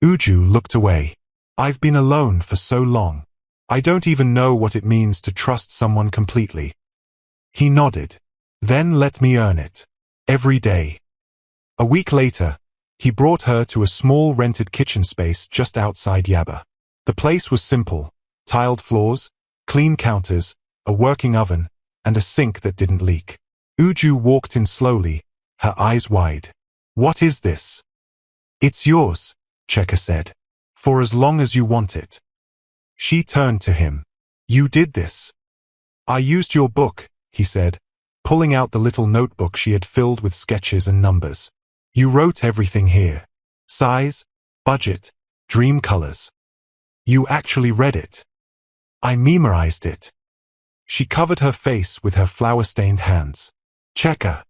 Uju looked away. "I've been alone for so long. I don't even know what it means to trust someone completely." He nodded. "Then let me earn it. Every day." A week later, he brought her to a small rented kitchen space just outside Yaba. The place was simple. Tiled floors, clean counters, a working oven, and a sink that didn't leak. Uju walked in slowly, her eyes wide. "What is this?" "It's yours," Checker said. "For as long as you want it." She turned to him. "You did this." "I used your book," he said, pulling out the little notebook she had filled with sketches and numbers. "You wrote everything here. Size, budget, dream colors. You actually read it." "I memorized it." She covered her face with her flour-stained hands. "Checker.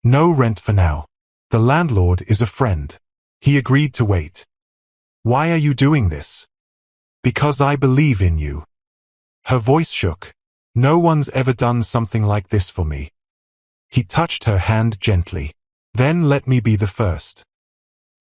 No rent for now. The landlord is a friend. He agreed to wait." "Why are you doing this?" "Because I believe in you." Her voice shook. "No one's ever done something like this for me." He touched her hand gently. "Then let me be the first."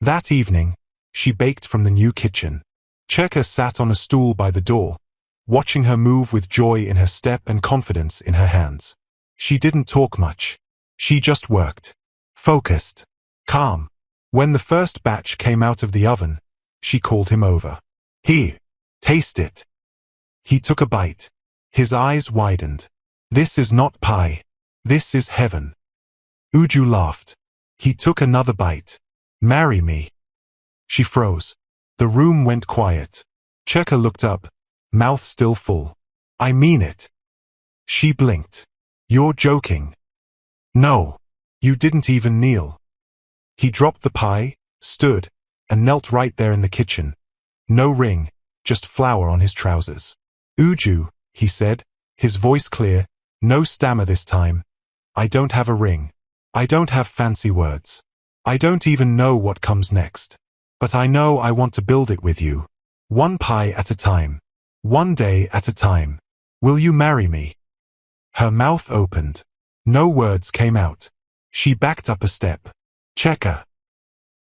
That evening, she baked from the new kitchen. Checker sat on a stool by the door, watching her move with joy in her step and confidence in her hands. She didn't talk much. She just worked. Focused. Calm. When the first batch came out of the oven, she called him over. "Here." Taste it. He took a bite. His eyes widened. This is not pie. This is heaven. Uju laughed. He took another bite. Marry me. She froze. The room went quiet. Cheka looked up, mouth still full. I mean it. She blinked. You're joking. No. You didn't even kneel. He dropped the pie, stood, and knelt right there in the kitchen. No ring, just flour on his trousers. Uju, he said, his voice clear, no stammer this time. I don't have a ring. I don't have fancy words. I don't even know what comes next. But I know I want to build it with you. One pie at a time. One day at a time. Will you marry me? Her mouth opened. No words came out. She backed up a step. Cheka.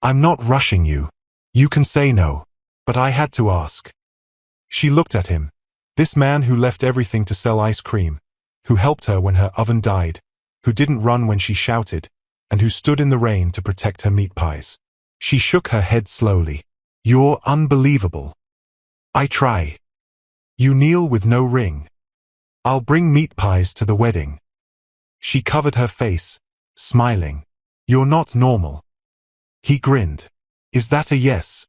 I'm not rushing you. You can say no. But I had to ask. She looked at him. This man who left everything to sell ice cream, who helped her when her oven died, who didn't run when she shouted, and who stood in the rain to protect her meat pies. She shook her head slowly. You're unbelievable. I try. You kneel with no ring. I'll bring meat pies to the wedding. She covered her face, smiling. You're not normal. He grinned. Is that a yes?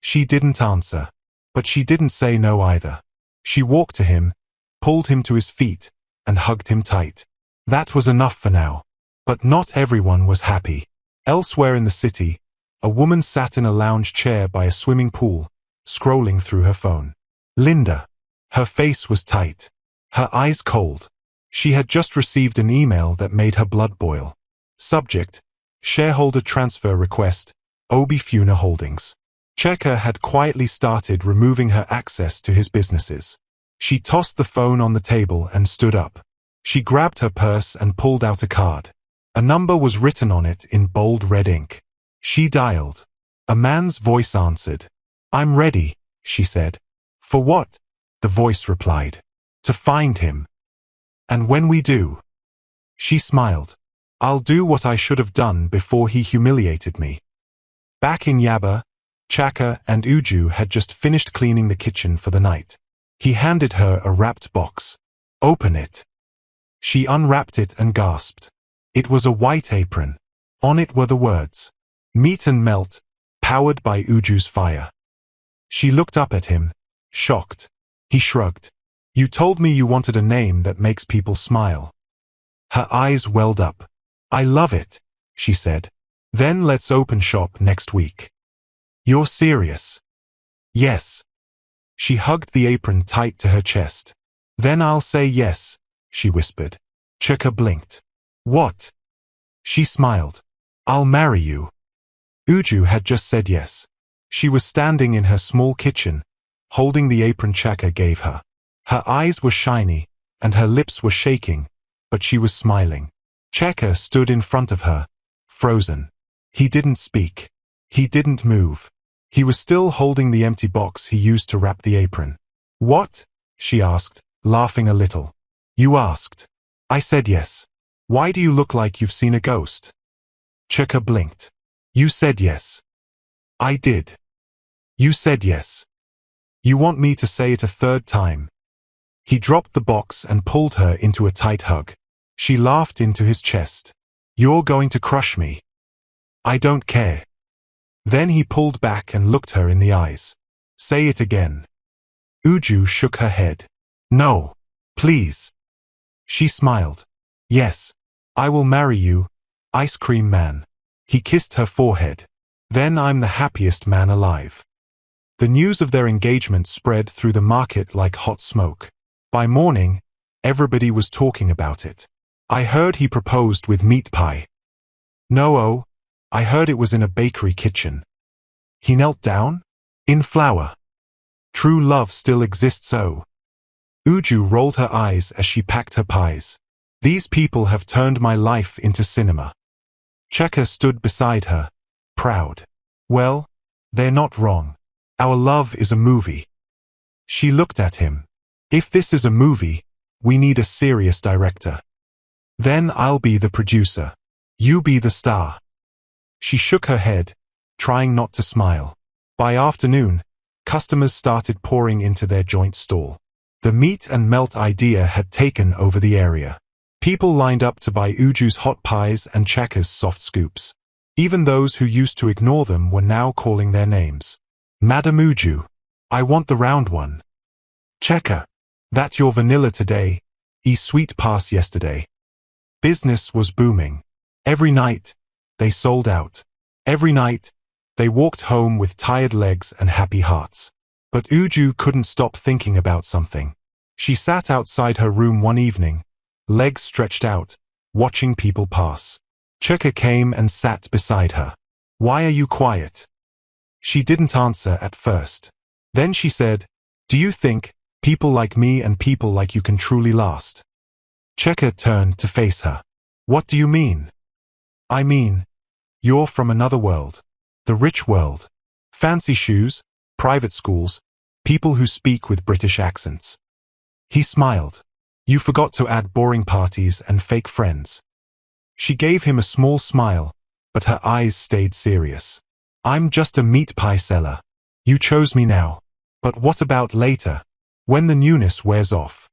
She didn't answer. But she didn't say no either. She walked to him, pulled him to his feet, and hugged him tight. That was enough for now. But not everyone was happy. Elsewhere in the city, a woman sat in a lounge chair by a swimming pool, scrolling through her phone. Linda. Her face was tight. Her eyes cold. She had just received an email that made her blood boil. Subject: shareholder transfer request, Billionaire Holdings. Cheka had quietly started removing her access to his businesses. She tossed the phone on the table and stood up. She grabbed her purse and pulled out a card. A number was written on it in bold red ink. She dialed. A man's voice answered. I'm ready, she said. For what? The voice replied. To find him. And when we do? She smiled. I'll do what I should have done before he humiliated me. Back in Yaba, Cheka and Uju had just finished cleaning the kitchen for the night. He handed her a wrapped box. Open it. She unwrapped it and gasped. It was a white apron. On it were the words, Meet and Melt, powered by Uju's fire. She looked up at him, shocked. He shrugged. You told me you wanted a name that makes people smile. Her eyes welled up. I love it, she said. Then let's open shop next week. You're serious? Yes. She hugged the apron tight to her chest. Then I'll say yes, she whispered. Cheka blinked. What? She smiled. I'll marry you. Uju had just said yes. She was standing in her small kitchen, holding the apron Cheka gave her. Her eyes were shiny, and her lips were shaking, but she was smiling. Cheka stood in front of her, frozen. He didn't speak. He didn't move. He was still holding the empty box he used to wrap the apron. What? She asked, laughing a little. You asked. I said yes. Why do you look like you've seen a ghost? Cheka blinked. You said yes. I did. You said yes. You want me to say it a third time? He dropped the box and pulled her into a tight hug. She laughed into his chest. You're going to crush me. I don't care. Then he pulled back and looked her in the eyes. Say it again. Uju shook her head. No. Please. She smiled. Yes. I will marry you, Ice Cream Man. He kissed her forehead. Then I'm the happiest man alive. The news of their engagement spread through the market like hot smoke. By morning, everybody was talking about it. I heard he proposed with meat pie. No, I heard it was in a bakery kitchen. He knelt down? In flour. True love still exists. Uju rolled her eyes as she packed her pies. These people have turned my life into cinema. Cheka stood beside her, proud. Well, they're not wrong. Our love is a movie. She looked at him. If this is a movie, we need a serious director. Then I'll be the producer. You be the star. She shook her head, trying not to smile. By afternoon, Customers started pouring into their joint stall. The meat and melt idea had taken over the area. People lined up to buy Uju's hot pies and Cheka's soft scoops. Even those who used to ignore them were now calling their names. Madam Uju, I want the round one. Cheka, that your vanilla today, sweet pass yesterday. Business was booming. Every night, they sold out. Every night, they walked home with tired legs and happy hearts. But Uju couldn't stop thinking about something. She sat outside her room one evening, legs stretched out, watching people pass. Cheka came and sat beside her. Why are you quiet? She didn't answer at first. Then she said, do you think people like me and people like you can truly last? Cheka turned to face her. What do you mean? I mean, you're from another world. The rich world. Fancy shoes, private schools, people who speak with British accents. He smiled. You forgot to add boring parties and fake friends. She gave him a small smile, but her eyes stayed serious. I'm just a meat pie seller. You chose me now. But what about later, when the newness wears off?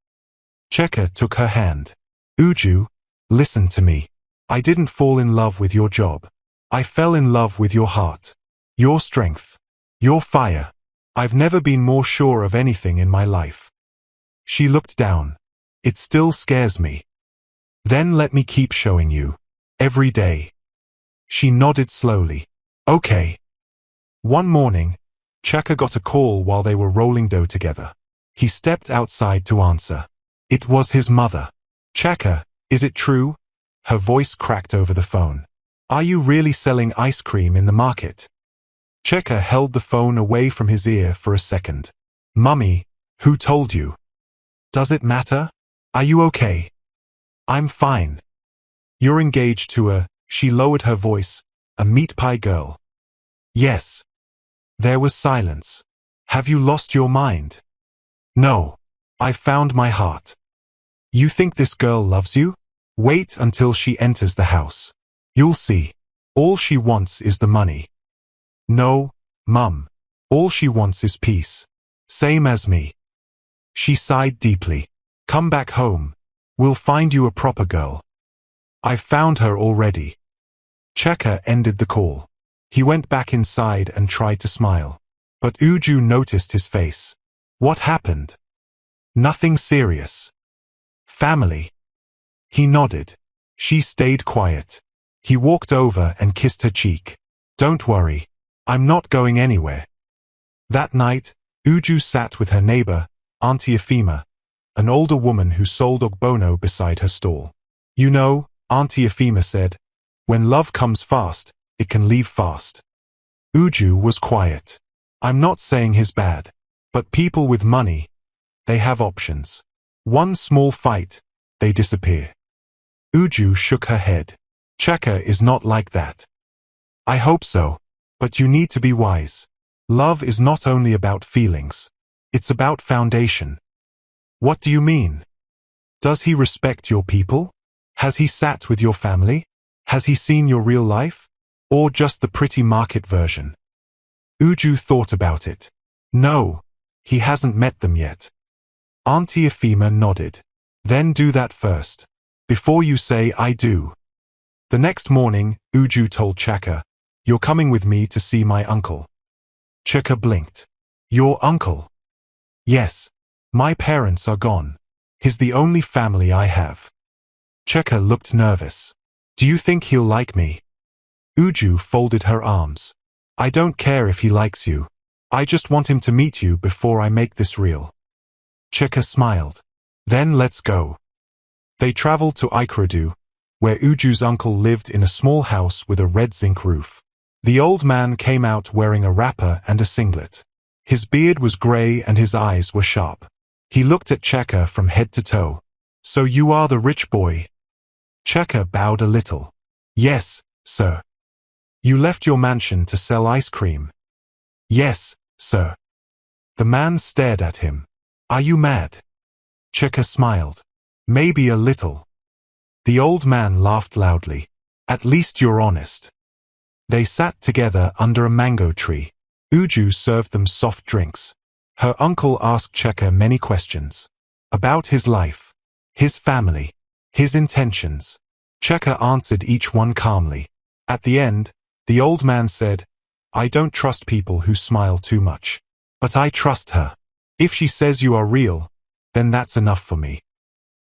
Cheka took her hand. Uju, listen to me. I didn't fall in love with your job. I fell in love with your heart. Your strength. Your fire. I've never been more sure of anything in my life. She looked down. It still scares me. Then let me keep showing you. Every day. She nodded slowly. Okay. One morning, Cheka got a call while they were rolling dough together. He stepped outside to answer. It was his mother. Cheka, is it true? Her voice cracked over the phone. Are you really selling ice cream in the market? Cheka held the phone away from his ear for a second. Mummy, who told you? Does it matter? Are you okay? I'm fine. You're engaged to she lowered her voice, a meat pie girl. Yes. There was silence. Have you lost your mind? No. I found my heart. You think this girl loves you? Wait until she enters the house. You'll see. All she wants is the money. No, Mum. All she wants is peace. Same as me. She sighed deeply. Come back home. We'll find you a proper girl. I've found her already. Cheka ended the call. He went back inside and tried to smile. But Uju noticed his face. What happened? Nothing serious. Family. He nodded. She stayed quiet. He walked over and kissed her cheek. Don't worry. I'm not going anywhere. That night, Uju sat with her neighbor, Auntie Efima, an older woman who sold ogbono beside her stall. You know, Auntie Efima said, when love comes fast, it can leave fast. Uju was quiet. I'm not saying he's bad. But people with money, they have options. One small fight, they disappear. Uju shook her head. Cheka is not like that. I hope so. But you need to be wise. Love is not only about feelings. It's about foundation. What do you mean? Does he respect your people? Has he sat with your family? Has he seen your real life? Or just the pretty market version? Uju thought about it. No, he hasn't met them yet. Auntie Efima nodded. Then do that first. Before you say I do. The next morning, Uju told Cheka, you're coming with me to see my uncle. Cheka blinked. Your uncle? Yes. My parents are gone. He's the only family I have. Cheka looked nervous. Do you think he'll like me? Uju folded her arms. I don't care if he likes you. I just want him to meet you before I make this real. Cheka smiled. Then let's go. They traveled to Icecream, where Uju's uncle lived in a small house with a red zinc roof. The old man came out wearing a wrapper and a singlet. His beard was grey and his eyes were sharp. He looked at Cheka from head to toe. So you are the rich boy? Cheka bowed a little. Yes, sir. You left your mansion to sell ice cream? Yes, sir. The man stared at him. Are you mad? Cheka smiled. Maybe a little. The old man laughed loudly. At least you're honest. They sat together under a mango tree. Uju served them soft drinks. Her uncle asked Cheka many questions. About his life, his family, his intentions. Cheka answered each one calmly. At the end, the old man said, "I don't trust people who smile too much. But I trust her. If she says you are real, then that's enough for me."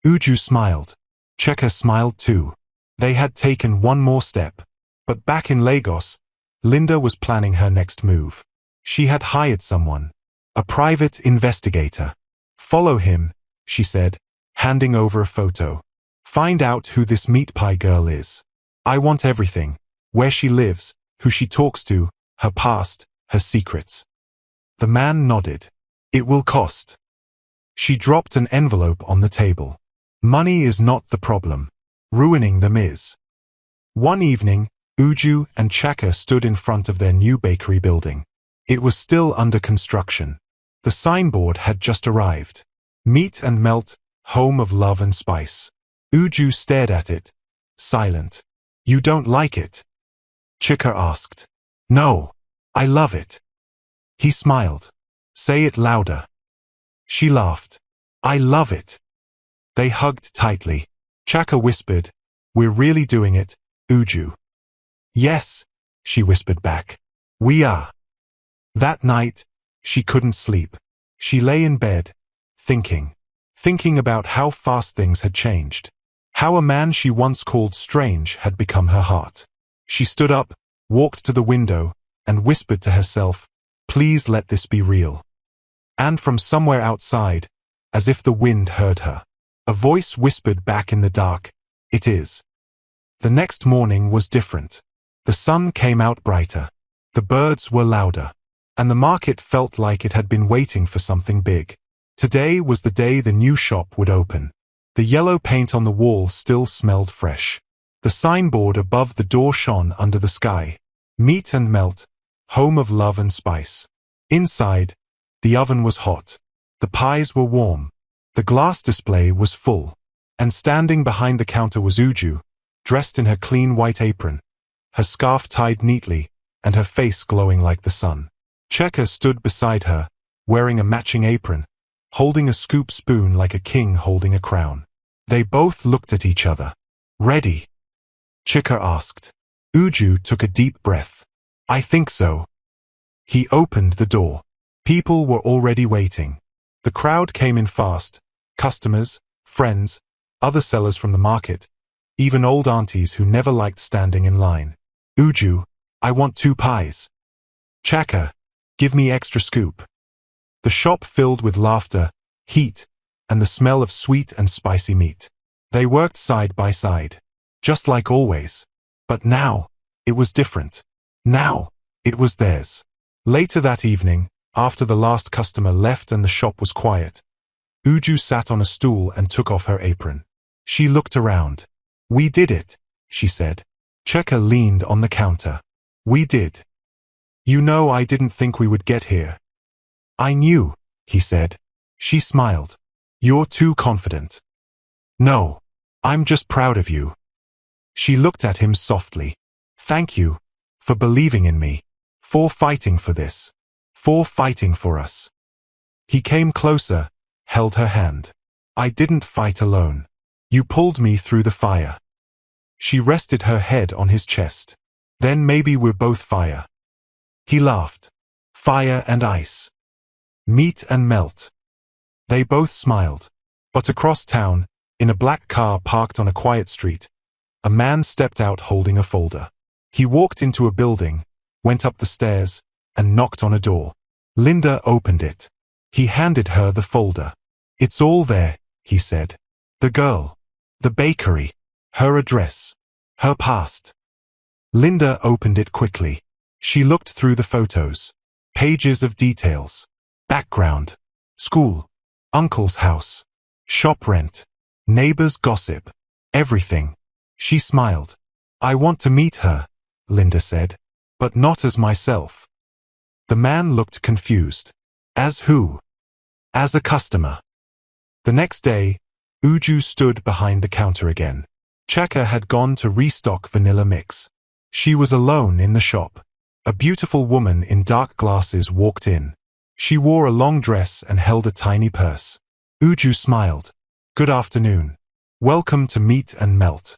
Uju smiled. Cheka smiled too. They had taken one more step. But back in Lagos, Linda was planning her next move. She had hired someone, a private investigator. "Follow him," she said, handing over a photo. "Find out who this meat pie girl is. I want everything, where she lives, who she talks to, her past, her secrets." The man nodded. "It will cost." She dropped an envelope on the table. Money is not the problem. Ruining them is. One evening, Uju and Chaka stood in front of their new bakery building. It was still under construction. The signboard had just arrived. "Meat and Melt, home of love and spice." Uju stared at it, silent. "You don't like it?" Chika asked. "No, I love it." He smiled. "Say it louder." She laughed. "I love it." They hugged tightly. Chaka whispered, "We're really doing it, Uju." "Yes," she whispered back. "We are." That night, she couldn't sleep. She lay in bed, thinking about how fast things had changed. How a man she once called strange had become her heart. She stood up, walked to the window, and whispered to herself, "Please let this be real." And from somewhere outside, as if the wind heard her, a voice whispered back in the dark, "It is." The next morning was different. The sun came out brighter. The birds were louder. And the market felt like it had been waiting for something big. Today was the day the new shop would open. The yellow paint on the wall still smelled fresh. The signboard above the door shone under the sky. "Meat and Melt, home of love and spice." Inside, the oven was hot. The pies were warm. The glass display was full. And standing behind the counter was Uju, dressed in her clean white apron, her scarf tied neatly, and her face glowing like the sun. Cheka stood beside her, wearing a matching apron, holding a scoop spoon like a king holding a crown. They both looked at each other. "Ready?" Cheka asked. Uju took a deep breath. "I think so." He opened the door. People were already waiting. The crowd came in fast. Customers, friends, other sellers from the market, even old aunties who never liked standing in line. "Uju, I want 2 pies." "Chaka, give me extra scoop." The shop filled with laughter, heat, and the smell of sweet and spicy meat. They worked side by side, just like always. But now, it was different. Now, it was theirs. Later that evening, after the last customer left and the shop was quiet, Uju sat on a stool and took off her apron. She looked around. "We did it," she said. Cheka leaned on the counter. "We did. You know, I didn't think we would get here." "I knew," he said. She smiled. "You're too confident." "No, I'm just proud of you." She looked at him softly. "Thank you for believing in me, for fighting for this, for fighting for us." He came closer, held her hand. "I didn't fight alone. You pulled me through the fire." She rested her head on his chest. "Then maybe we're both fire." He laughed. "Fire and ice. Meat and melt." They both smiled. But across town, in a black car parked on a quiet street, a man stepped out holding a folder. He walked into a building, went up the stairs, and knocked on a door. Linda opened it. He handed her the folder. "It's all there," he said. "The girl, the bakery, her address, her past." Linda opened it quickly. She looked through the photos. Pages of details. Background. School. Uncle's house. Shop rent. Neighbors' gossip. Everything. She smiled. "I want to meet her," Linda said. "But not as myself." The man looked confused. "As who?" "As a customer." The next day, Uju stood behind the counter again. Chaka had gone to restock vanilla mix. She was alone in the shop. A beautiful woman in dark glasses walked in. She wore a long dress and held a tiny purse. Uju smiled. "Good afternoon. Welcome to Meet and Melt."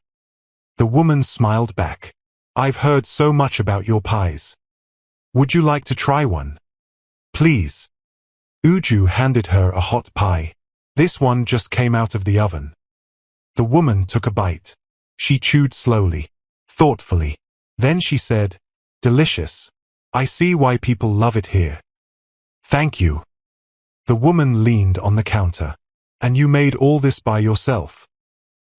The woman smiled back. "I've heard so much about your pies. Would you like to try one? Please." Uju handed her a hot pie. "This one just came out of the oven." The woman took a bite. She chewed slowly, thoughtfully. Then she said, "Delicious. I see why people love it here." "Thank you." The woman leaned on the counter. "And you made all this by yourself?"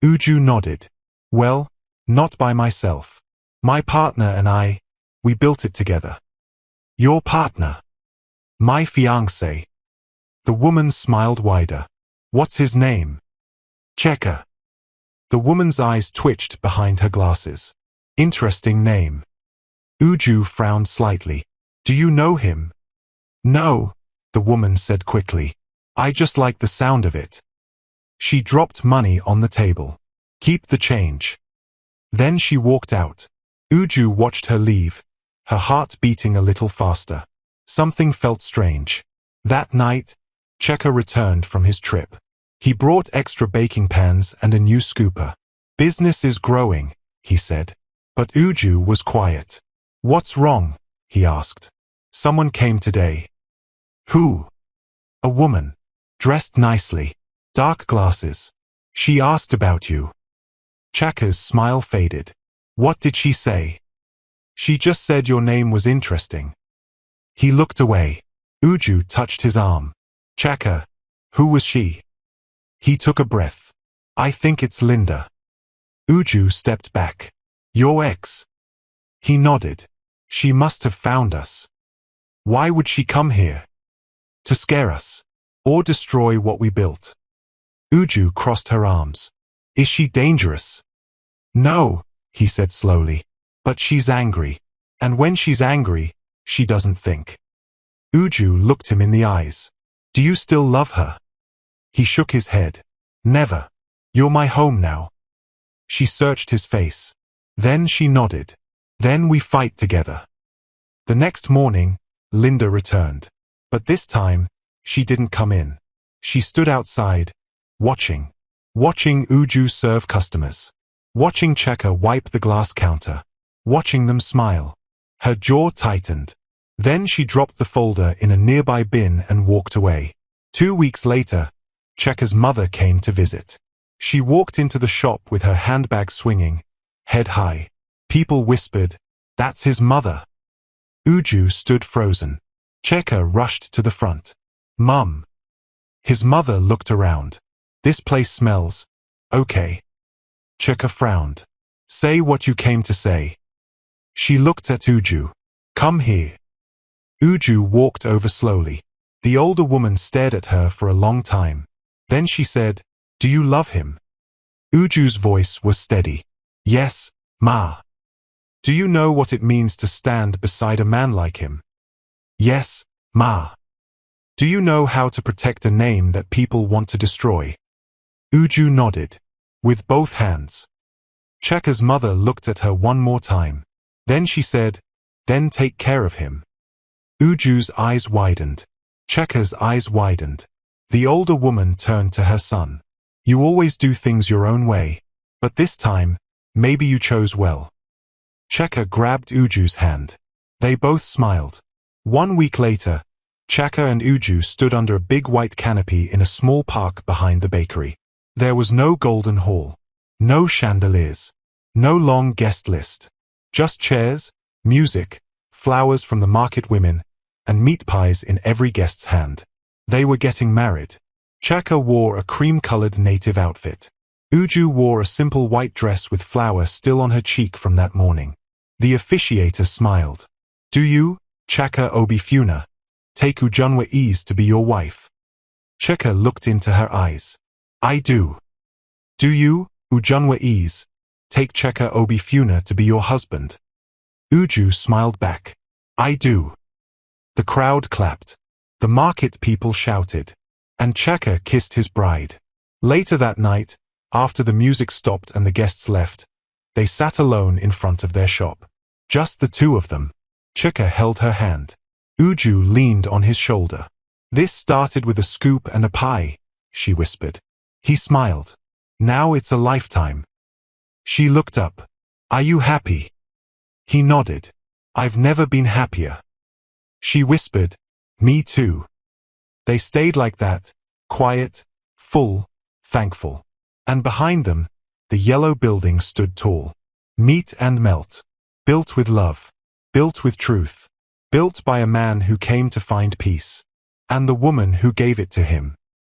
Uju nodded. "Well, not by myself. My partner and we built it together." "Your partner?" "My fiancé." The woman smiled wider. "What's his name?" "Checker." The woman's eyes twitched behind her glasses. "Interesting name." Uju frowned slightly. "Do you know him?" "No," the woman said quickly. "I just like the sound of it." She dropped money on the table. "Keep the change." Then she walked out. Uju watched her leave, her heart beating a little faster. Something felt strange. That night, Checker returned from his trip. He brought extra baking pans and a new scooper. "Business is growing," he said. But Uju was quiet. "What's wrong?" he asked. "Someone came today." "Who?" "A woman. Dressed nicely. Dark glasses. She asked about you." Checker's smile faded. "What did she say?" "She just said your name was interesting." He looked away. Uju touched his arm. "Checker, who was she?" He took a breath. "I think it's Linda." Uju stepped back. "Your ex?" He nodded. "She must have found us." "Why would she come here?" "To scare us. Or destroy what we built." Uju crossed her arms. "Is she dangerous?" "No," he said slowly. "But she's angry. And when she's angry, she doesn't think." Uju looked him in the eyes. "Do you still love her?" He shook his head. "Never. You're my home now." She searched his face. Then she nodded. "Then we fight together." The next morning, Linda returned. But this time, she didn't come in. She stood outside, watching. Watching Uju serve customers. Watching Checker wipe the glass counter. Watching them smile. Her jaw tightened. Then she dropped the folder in a nearby bin and walked away. 2 weeks later, Checker's mother came to visit. She walked into the shop with her handbag swinging, head high. People whispered, "That's his mother." Uju stood frozen. Checker rushed to the front. "Mum." His mother looked around. "This place smells. Okay." Checker frowned. "Say what you came to say." She looked at Uju. "Come here." Uju walked over slowly. The older woman stared at her for a long time. Then she said, "Do you love him?" Uju's voice was steady. "Yes, Ma." "Do you know what it means to stand beside a man like him?" "Yes, Ma." "Do you know how to protect a name that people want to destroy?" Uju nodded. "With both hands." Checker's mother looked at her one more time. Then she said, "Then take care of him." Uju's eyes widened. Checker's eyes widened. The older woman turned to her son. "You always do things your own way. But this time, maybe you chose well." Checker grabbed Uju's hand. They both smiled. 1 week later, Checker and Uju stood under a big white canopy in a small park behind the bakery. There was no golden hall. No chandeliers. No long guest list. Just chairs, music, flowers from the market women, and meat pies in every guest's hand. They were getting married. Checker wore a cream-colored native outfit. Uju wore a simple white dress with flower still on her cheek from that morning. The officiator smiled. "Do you, Checker Obifuna, take Ujunwa Ease to be your wife?" Checker looked into her eyes. "I do." "Do you, Ujunwa Ease, take Checker Obifuna to be your husband?" Uju smiled back. "I do." The crowd clapped. The market people shouted. And Checker kissed his bride. Later that night, after the music stopped and the guests left, they sat alone in front of their shop. Just the two of them. Chika held her hand. Uju leaned on his shoulder. This started with a scoop and a pie, she whispered. He smiled. Now it's a lifetime. She looked up. Are you happy? He nodded. I've never been happier. She whispered, me too. They stayed like that, quiet, full, thankful. And behind them, the yellow building stood tall. Meet and melt. Built with love. Built with truth. Built by a man who came to find peace. And the woman who gave it to him.